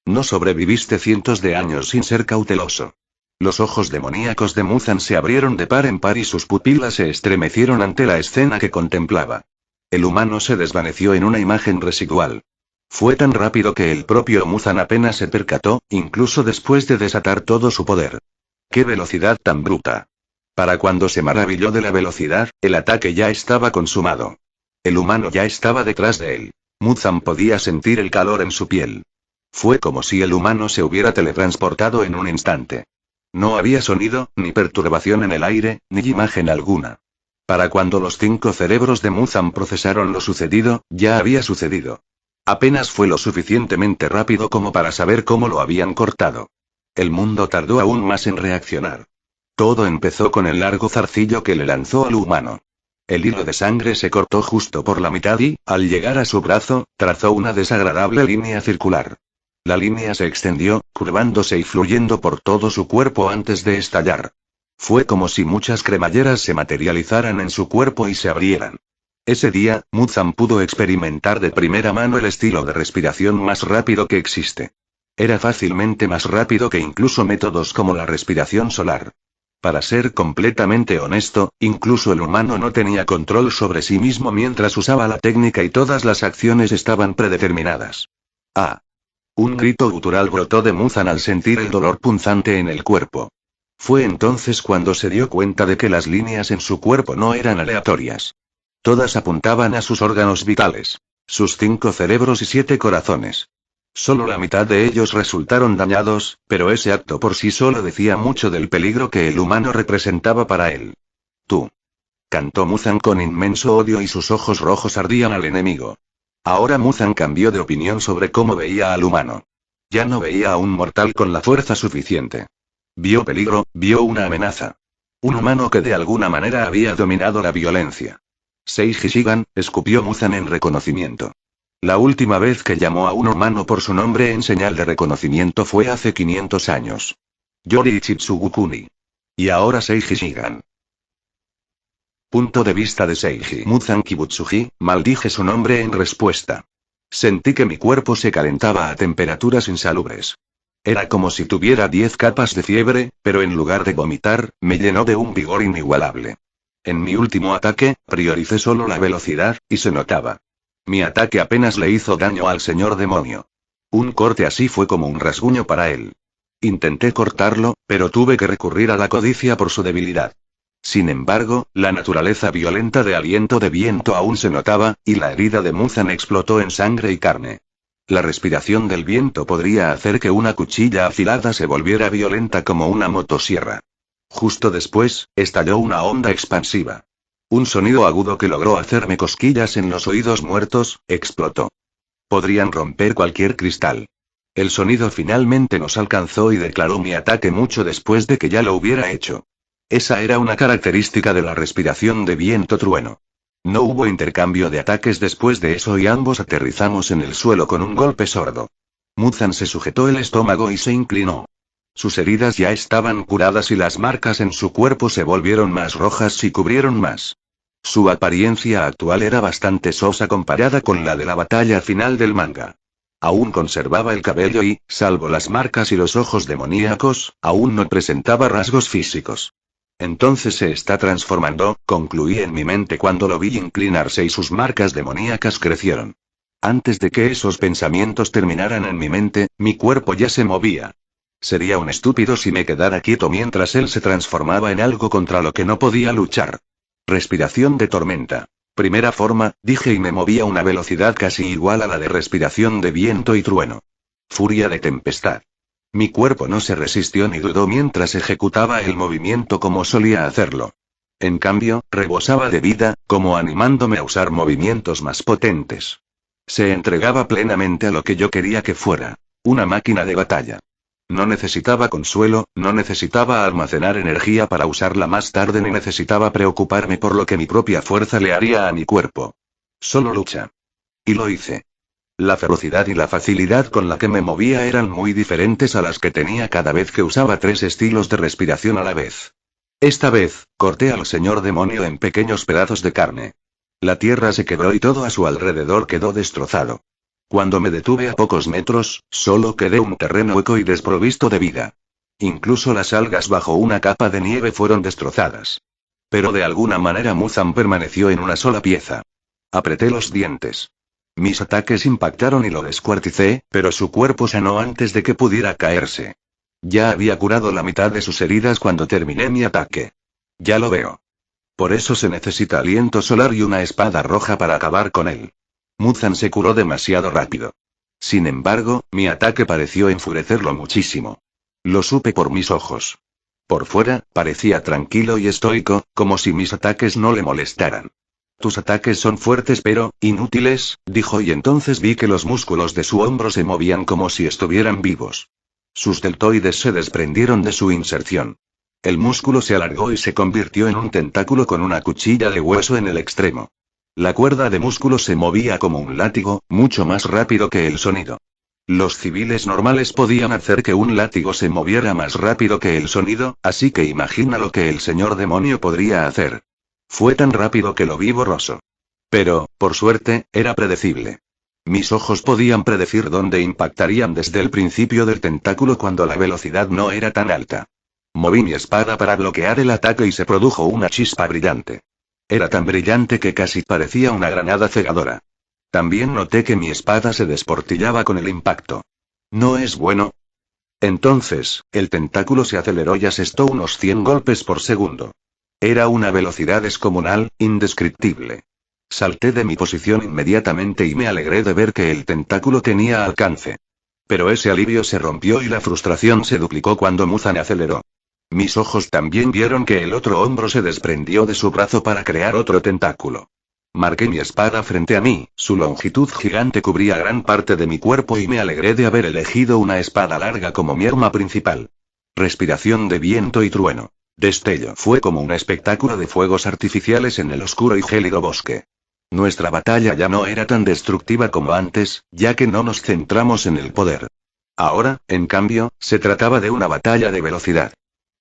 No sobreviviste cientos de años sin ser cauteloso. Los ojos demoníacos de Muzan se abrieron de par en par y sus pupilas se estremecieron ante la escena que contemplaba. El humano se desvaneció en una imagen residual. Fue tan rápido que el propio Muzan apenas se percató, incluso después de desatar todo su poder. ¡Qué velocidad tan bruta! Para cuando se maravilló de la velocidad, el ataque ya estaba consumado. El humano ya estaba detrás de él. Muzan podía sentir el calor en su piel. Fue como si el humano se hubiera teletransportado en un instante. No había sonido, ni perturbación en el aire, ni imagen alguna. Para cuando los 5 cerebros de Muzan procesaron lo sucedido, ya había sucedido. Apenas fue lo suficientemente rápido como para saber cómo lo habían cortado. El mundo tardó aún más en reaccionar. Todo empezó con el largo zarcillo que le lanzó al humano. El hilo de sangre se cortó justo por la mitad y, al llegar a su brazo, trazó una desagradable línea circular. La línea se extendió, curvándose y fluyendo por todo su cuerpo antes de estallar. Fue como si muchas cremalleras se materializaran en su cuerpo y se abrieran. Ese día, Muzan pudo experimentar de primera mano el estilo de respiración más rápido que existe. Era fácilmente más rápido que incluso métodos como la respiración solar. Para ser completamente honesto, incluso el humano no tenía control sobre sí mismo mientras usaba la técnica y todas las acciones estaban predeterminadas. ¡Ah! Un grito gutural brotó de Muzan al sentir el dolor punzante en el cuerpo. Fue entonces cuando se dio cuenta de que las líneas en su cuerpo no eran aleatorias. Todas apuntaban a sus órganos vitales. Sus 5 cerebros y 7 corazones. Solo la mitad de ellos resultaron dañados, pero ese acto por sí solo decía mucho del peligro que el humano representaba para él. Tú. Cantó Muzan con inmenso odio y sus ojos rojos ardían al enemigo. Ahora Muzan cambió de opinión sobre cómo veía al humano. Ya no veía a un mortal con la fuerza suficiente. Vio peligro, vio una amenaza. Un humano que de alguna manera había dominado la violencia. Seiji Shigan, escupió Muzan en reconocimiento. La última vez que llamó a un humano por su nombre en señal de reconocimiento fue hace 500 años. Yori Ichitsugukuni. Y ahora Seiji Shigan. Punto de vista de Seiji Muzan Kibutsuji, maldije su nombre en respuesta. Sentí que mi cuerpo se calentaba a temperaturas insalubres. Era como si tuviera 10 capas de fiebre, pero en lugar de vomitar, me llenó de un vigor inigualable. En mi último ataque, prioricé solo la velocidad, y se notaba. Mi ataque apenas le hizo daño al señor demonio. Un corte así fue como un rasguño para él. Intenté cortarlo, pero tuve que recurrir a la codicia por su debilidad. Sin embargo, la naturaleza violenta de aliento de viento aún se notaba, y la herida de Muzan explotó en sangre y carne. La respiración del viento podría hacer que una cuchilla afilada se volviera violenta como una motosierra. Justo después, estalló una onda expansiva. Un sonido agudo que logró hacerme cosquillas en los oídos muertos, explotó. Podrían romper cualquier cristal. El sonido finalmente nos alcanzó y declaró mi ataque mucho después de que ya lo hubiera hecho. Esa era una característica de la respiración de viento trueno. No hubo intercambio de ataques después de eso y ambos aterrizamos en el suelo con un golpe sordo. Muzan se sujetó el estómago y se inclinó. Sus heridas ya estaban curadas y las marcas en su cuerpo se volvieron más rojas y cubrieron más. Su apariencia actual era bastante sosa comparada con la de la batalla final del manga. Aún conservaba el cabello y, salvo las marcas y los ojos demoníacos, aún no presentaba rasgos físicos. Entonces se está transformando, concluí en mi mente cuando lo vi inclinarse y sus marcas demoníacas crecieron. Antes de que esos pensamientos terminaran en mi mente, mi cuerpo ya se movía. Sería un estúpido si me quedara quieto mientras él se transformaba en algo contra lo que no podía luchar. Respiración de tormenta. Primera forma, dije y me moví a una velocidad casi igual a la de respiración de viento y trueno. Furia de tempestad. Mi cuerpo no se resistió ni dudó mientras ejecutaba el movimiento como solía hacerlo. En cambio, rebosaba de vida, como animándome a usar movimientos más potentes. Se entregaba plenamente a lo que yo quería que fuera. Una máquina de batalla. No necesitaba consuelo, no necesitaba almacenar energía para usarla más tarde ni necesitaba preocuparme por lo que mi propia fuerza le haría a mi cuerpo. Solo lucha. Y lo hice. La ferocidad y la facilidad con la que me movía eran muy diferentes a las que tenía cada vez que usaba 3 estilos de respiración a la vez. Esta vez, corté al señor demonio en pequeños pedazos de carne. La tierra se quebró y todo a su alrededor quedó destrozado. Cuando me detuve a pocos metros, solo quedé un terreno hueco y desprovisto de vida. Incluso las algas bajo una capa de nieve fueron destrozadas. Pero de alguna manera Muzan permaneció en una sola pieza. Apreté los dientes. Mis ataques impactaron y lo descuarticé, pero su cuerpo sanó antes de que pudiera caerse. Ya había curado la mitad de sus heridas cuando terminé mi ataque. Ya lo veo. Por eso se necesita aliento solar y una espada roja para acabar con él. Muzan se curó demasiado rápido. Sin embargo, mi ataque pareció enfurecerlo muchísimo. Lo supe por mis ojos. Por fuera, parecía tranquilo y estoico, como si mis ataques no le molestaran. Tus ataques son fuertes pero inútiles, dijo, y entonces vi que los músculos de su hombro se movían como si estuvieran vivos. Sus deltoides se desprendieron de su inserción. El músculo se alargó y se convirtió en un tentáculo con una cuchilla de hueso en el extremo. La cuerda de músculo se movía como un látigo, mucho más rápido que el sonido. Los civiles normales podían hacer que un látigo se moviera más rápido que el sonido, así que imagina lo que el señor demonio podría hacer. Fue tan rápido que lo vi borroso. Pero, por suerte, era predecible. Mis ojos podían predecir dónde impactarían desde el principio del tentáculo cuando la velocidad no era tan alta. Moví mi espada para bloquear el ataque y se produjo una chispa brillante. Era tan brillante que casi parecía una granada cegadora. También noté que mi espada se desportillaba con el impacto. ¿No es bueno? Entonces, el tentáculo se aceleró y asestó unos 100 golpes por segundo. Era una velocidad descomunal, indescriptible. Salté de mi posición inmediatamente y me alegré de ver que el tentáculo tenía alcance. Pero ese alivio se rompió y la frustración se duplicó cuando Muzan aceleró. Mis ojos también vieron que el otro hombro se desprendió de su brazo para crear otro tentáculo. Marqué mi espada frente a mí, su longitud gigante cubría gran parte de mi cuerpo y me alegré de haber elegido una espada larga como mi arma principal. Respiración de viento y trueno. Destello. Fue como un espectáculo de fuegos artificiales en el oscuro y gélido bosque. Nuestra batalla ya no era tan destructiva como antes, ya que no nos centramos en el poder. Ahora, en cambio, se trataba de una batalla de velocidad.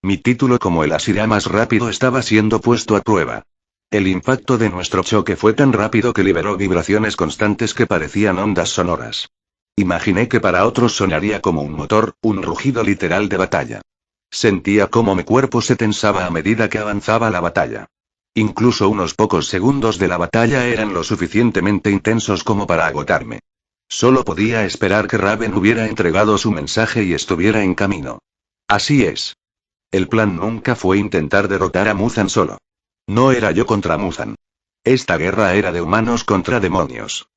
Mi título como el Asira más rápido estaba siendo puesto a prueba. El impacto de nuestro choque fue tan rápido que liberó vibraciones constantes que parecían ondas sonoras. Imaginé que para otros sonaría como un motor, un rugido literal de batalla. Sentía cómo mi cuerpo se tensaba a medida que avanzaba la batalla. Incluso unos pocos segundos de la batalla eran lo suficientemente intensos como para agotarme. Solo podía esperar que Raven hubiera entregado su mensaje y estuviera en camino. Así es. El plan nunca fue intentar derrotar a Muzan solo. No era yo contra Muzan. Esta guerra era de humanos contra demonios.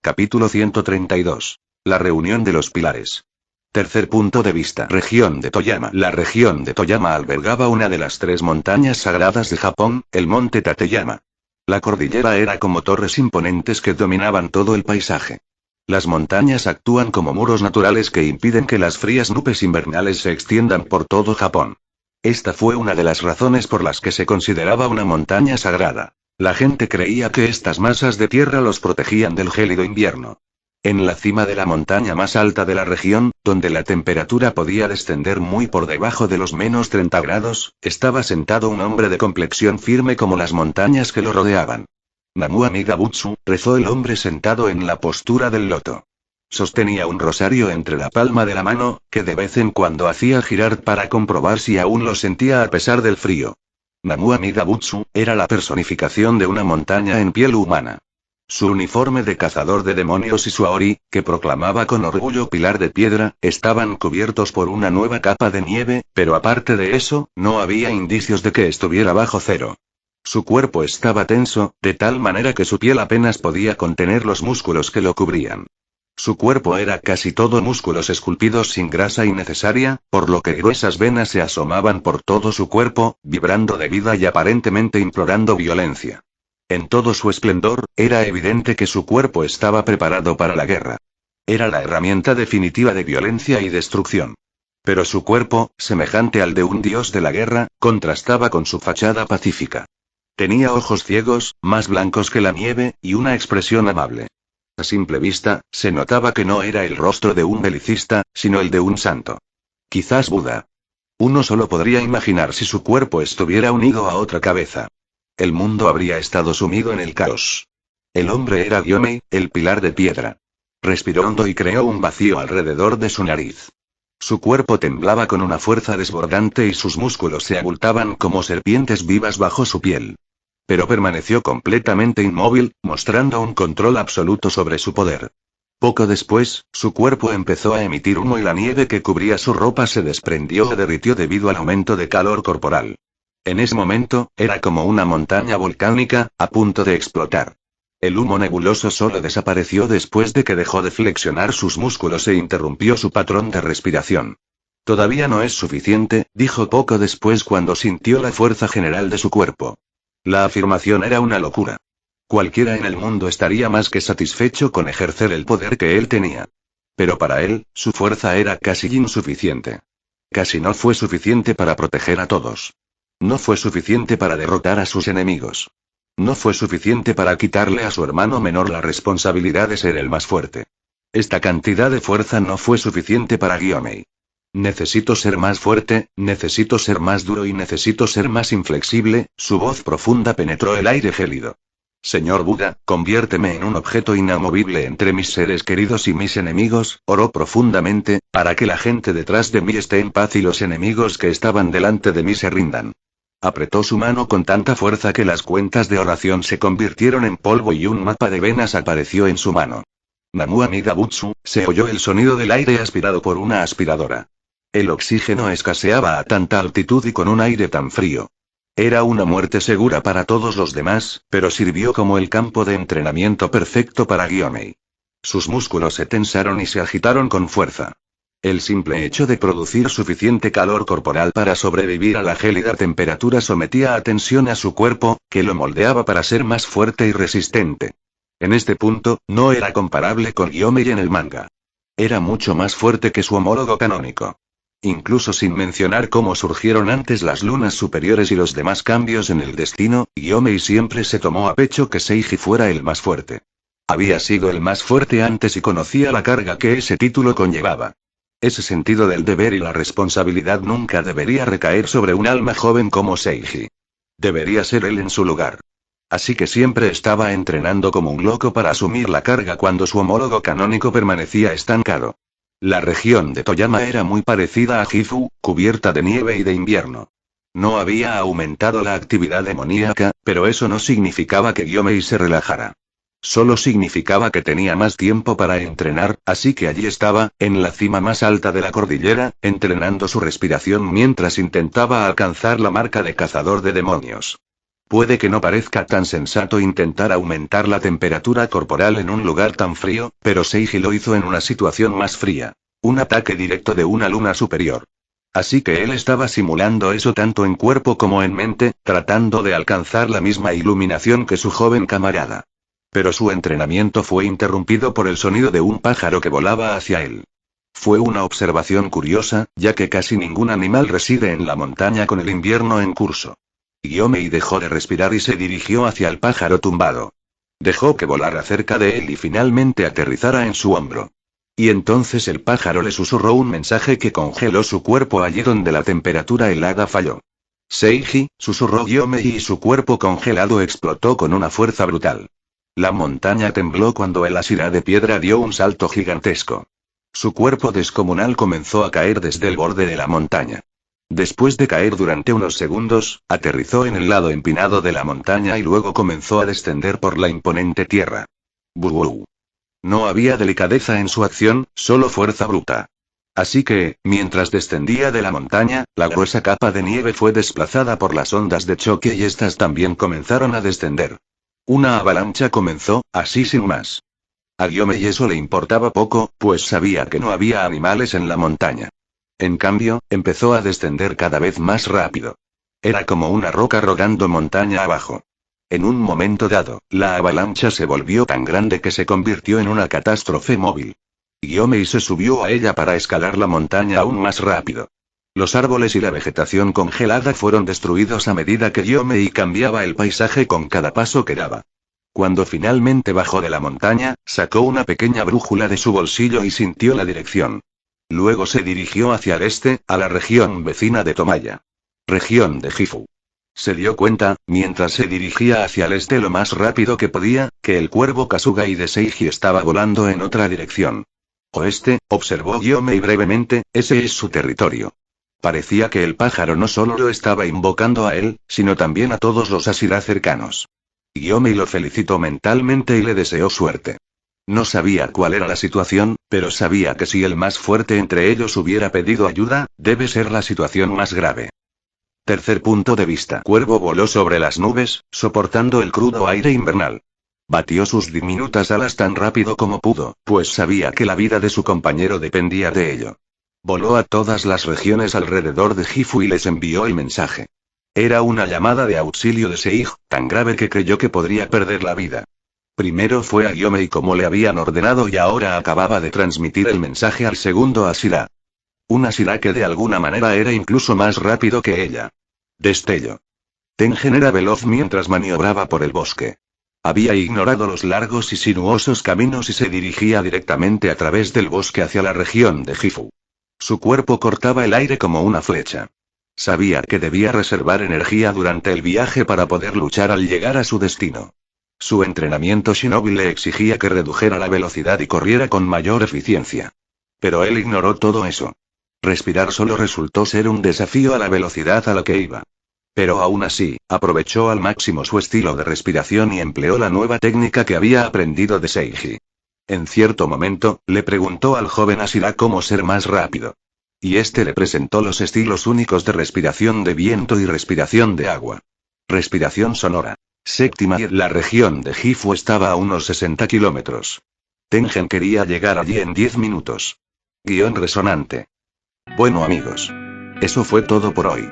Capítulo 132. La reunión de los pilares. Tercer punto de vista. Región de Toyama. La región de Toyama albergaba una de las 3 montañas sagradas de Japón, el monte Tateyama. La cordillera era como torres imponentes que dominaban todo el paisaje. Las montañas actúan como muros naturales que impiden que las frías nubes invernales se extiendan por todo Japón. Esta fue una de las razones por las que se consideraba una montaña sagrada. La gente creía que estas masas de tierra los protegían del gélido invierno. En la cima de la montaña más alta de la región, donde la temperatura podía descender muy por debajo de los menos 30 grados, estaba sentado un hombre de complexión firme como las montañas que lo rodeaban. Namu Amida Butsu, rezó el hombre sentado en la postura del loto. Sostenía un rosario entre la palma de la mano, que de vez en cuando hacía girar para comprobar si aún lo sentía a pesar del frío. Namu Amida Butsu era la personificación de una montaña en piel humana. Su uniforme de cazador de demonios y su aori, que proclamaba con orgullo pilar de piedra, estaban cubiertos por una nueva capa de nieve, pero aparte de eso, no había indicios de que estuviera bajo cero. Su cuerpo estaba tenso, de tal manera que su piel apenas podía contener los músculos que lo cubrían. Su cuerpo era casi todo músculos esculpidos sin grasa innecesaria, por lo que gruesas venas se asomaban por todo su cuerpo, vibrando de vida y aparentemente implorando violencia. En todo su esplendor, era evidente que su cuerpo estaba preparado para la guerra. Era la herramienta definitiva de violencia y destrucción. Pero su cuerpo, semejante al de un dios de la guerra, contrastaba con su fachada pacífica. Tenía ojos ciegos, más blancos que la nieve, y una expresión amable. A simple vista, se notaba que no era el rostro de un belicista, sino el de un santo. Quizás Buda. Uno solo podría imaginar si su cuerpo estuviera unido a otra cabeza. El mundo habría estado sumido en el caos. El hombre era Gyomei, el pilar de piedra. Respiró hondo y creó un vacío alrededor de su nariz. Su cuerpo temblaba con una fuerza desbordante y sus músculos se abultaban como serpientes vivas bajo su piel. Pero permaneció completamente inmóvil, mostrando un control absoluto sobre su poder. Poco después, su cuerpo empezó a emitir humo y la nieve que cubría su ropa se desprendió o derritió debido al aumento de calor corporal. En ese momento, era como una montaña volcánica, a punto de explotar. El humo nebuloso solo desapareció después de que dejó de flexionar sus músculos e interrumpió su patrón de respiración. Todavía no es suficiente, dijo poco después cuando sintió la fuerza general de su cuerpo. La afirmación era una locura. Cualquiera en el mundo estaría más que satisfecho con ejercer el poder que él tenía. Pero para él, su fuerza era casi insuficiente. Casi no fue suficiente para proteger a todos. No fue suficiente para derrotar a sus enemigos. No fue suficiente para quitarle a su hermano menor la responsabilidad de ser el más fuerte. Esta cantidad de fuerza no fue suficiente para Gyomei. Necesito ser más fuerte, necesito ser más duro y necesito ser más inflexible, su voz profunda penetró el aire gélido. Señor Buda, conviérteme en un objeto inamovible entre mis seres queridos y mis enemigos, oró profundamente, para que la gente detrás de mí esté en paz y los enemigos que estaban delante de mí se rindan. Apretó su mano con tanta fuerza que las cuentas de oración se convirtieron en polvo y un mapa de venas apareció en su mano. Namu Amida Butsu, se oyó el sonido del aire aspirado por una aspiradora. El oxígeno escaseaba a tanta altitud y con un aire tan frío. Era una muerte segura para todos los demás, pero sirvió como el campo de entrenamiento perfecto para Gyomei. Sus músculos se tensaron y se agitaron con fuerza. El simple hecho de producir suficiente calor corporal para sobrevivir a la gélida temperatura sometía a tensión a su cuerpo, que lo moldeaba para ser más fuerte y resistente. En este punto, no era comparable con Gyomei en el manga. Era mucho más fuerte que su homólogo canónico. Incluso sin mencionar cómo surgieron antes las lunas superiores y los demás cambios en el destino, Gyomei siempre se tomó a pecho que Seiji fuera el más fuerte. Había sido el más fuerte antes y conocía la carga que ese título conllevaba. Ese sentido del deber y la responsabilidad nunca debería recaer sobre un alma joven como Seiji. Debería ser él en su lugar. Así que siempre estaba entrenando como un loco para asumir la carga cuando su homólogo canónico permanecía estancado. La región de Toyama era muy parecida a Gifu, cubierta de nieve y de invierno. No había aumentado la actividad demoníaca, pero eso no significaba que Gyomei se relajara. Solo significaba que tenía más tiempo para entrenar, así que allí estaba, en la cima más alta de la cordillera, entrenando su respiración mientras intentaba alcanzar la marca de cazador de demonios. Puede que no parezca tan sensato intentar aumentar la temperatura corporal en un lugar tan frío, pero Seiji lo hizo en una situación más fría. Un ataque directo de una luna superior. Así que él estaba simulando eso tanto en cuerpo como en mente, tratando de alcanzar la misma iluminación que su joven camarada. Pero su entrenamiento fue interrumpido por el sonido de un pájaro que volaba hacia él. Fue una observación curiosa, ya que casi ningún animal reside en la montaña con el invierno en curso. Gyomei dejó de respirar y se dirigió hacia el pájaro tumbado. Dejó que volara cerca de él y finalmente aterrizara en su hombro. Y entonces el pájaro le susurró un mensaje que congeló su cuerpo allí donde la temperatura helada falló. Seiji, susurró Gyomei y su cuerpo congelado explotó con una fuerza brutal. La montaña tembló cuando el Ashira de piedra dio un salto gigantesco. Su cuerpo descomunal comenzó a caer desde el borde de la montaña. Después de caer durante unos segundos, aterrizó en el lado empinado de la montaña y luego comenzó a descender por la imponente tierra. ¡Buuu! No había delicadeza en su acción, solo fuerza bruta. Así que, mientras descendía de la montaña, la gruesa capa de nieve fue desplazada por las ondas de choque y estas también comenzaron a descender. Una avalancha comenzó, así sin más. A Gyomei eso le importaba poco, pues sabía que no había animales en la montaña. En cambio, empezó a descender cada vez más rápido. Era como una roca rodando montaña abajo. En un momento dado, la avalancha se volvió tan grande que se convirtió en una catástrofe móvil. Gyomei se subió a ella para escalar la montaña aún más rápido. Los árboles y la vegetación congelada fueron destruidos a medida que Gyomei cambiaba el paisaje con cada paso que daba. Cuando finalmente bajó de la montaña, sacó una pequeña brújula de su bolsillo y sintió la dirección. Luego se dirigió hacia el este, a la región vecina de Tomaya. Región de Gifu. Se dio cuenta, mientras se dirigía hacia el este lo más rápido que podía, que el cuervo Kasugai de Seiji estaba volando en otra dirección. Oeste, observó Gyomei brevemente, ese es su territorio. Parecía que el pájaro no solo lo estaba invocando a él, sino también a todos los Asira cercanos. Gyomei lo felicitó mentalmente y le deseó suerte. No sabía cuál era la situación, pero sabía que si el más fuerte entre ellos hubiera pedido ayuda, debe ser la situación más grave. Tercer punto de vista. Cuervo voló sobre las nubes, soportando el crudo aire invernal. Batió sus diminutas alas tan rápido como pudo, pues sabía que la vida de su compañero dependía de ello. Voló a todas las regiones alrededor de Gifu y les envió el mensaje. Era una llamada de auxilio de Seig, tan grave que creyó que podría perder la vida. Primero fue a Gyomei como le habían ordenado y ahora acababa de transmitir el mensaje al segundo Asira. Un Asira que de alguna manera era incluso más rápido que ella. Destello. Tengen era veloz mientras maniobraba por el bosque. Había ignorado los largos y sinuosos caminos y se dirigía directamente a través del bosque hacia la región de Gifu. Su cuerpo cortaba el aire como una flecha. Sabía que debía reservar energía durante el viaje para poder luchar al llegar a su destino. Su entrenamiento shinobi le exigía que redujera la velocidad y corriera con mayor eficiencia. Pero él ignoró todo eso. Respirar solo resultó ser un desafío a la velocidad a la que iba. Pero aún así, aprovechó al máximo su estilo de respiración y empleó la nueva técnica que había aprendido de Seiji. En cierto momento, le preguntó al joven Asira cómo ser más rápido. Y este le presentó los estilos únicos de respiración de viento y respiración de agua. Respiración sonora. Séptima. La región de Gifu estaba a unos 60 kilómetros. Tengen quería llegar allí en 10 minutos. Guión resonante. Bueno amigos. Eso fue todo por hoy.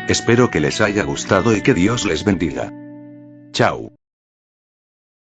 Espero que les haya gustado y que Dios les bendiga. Chao.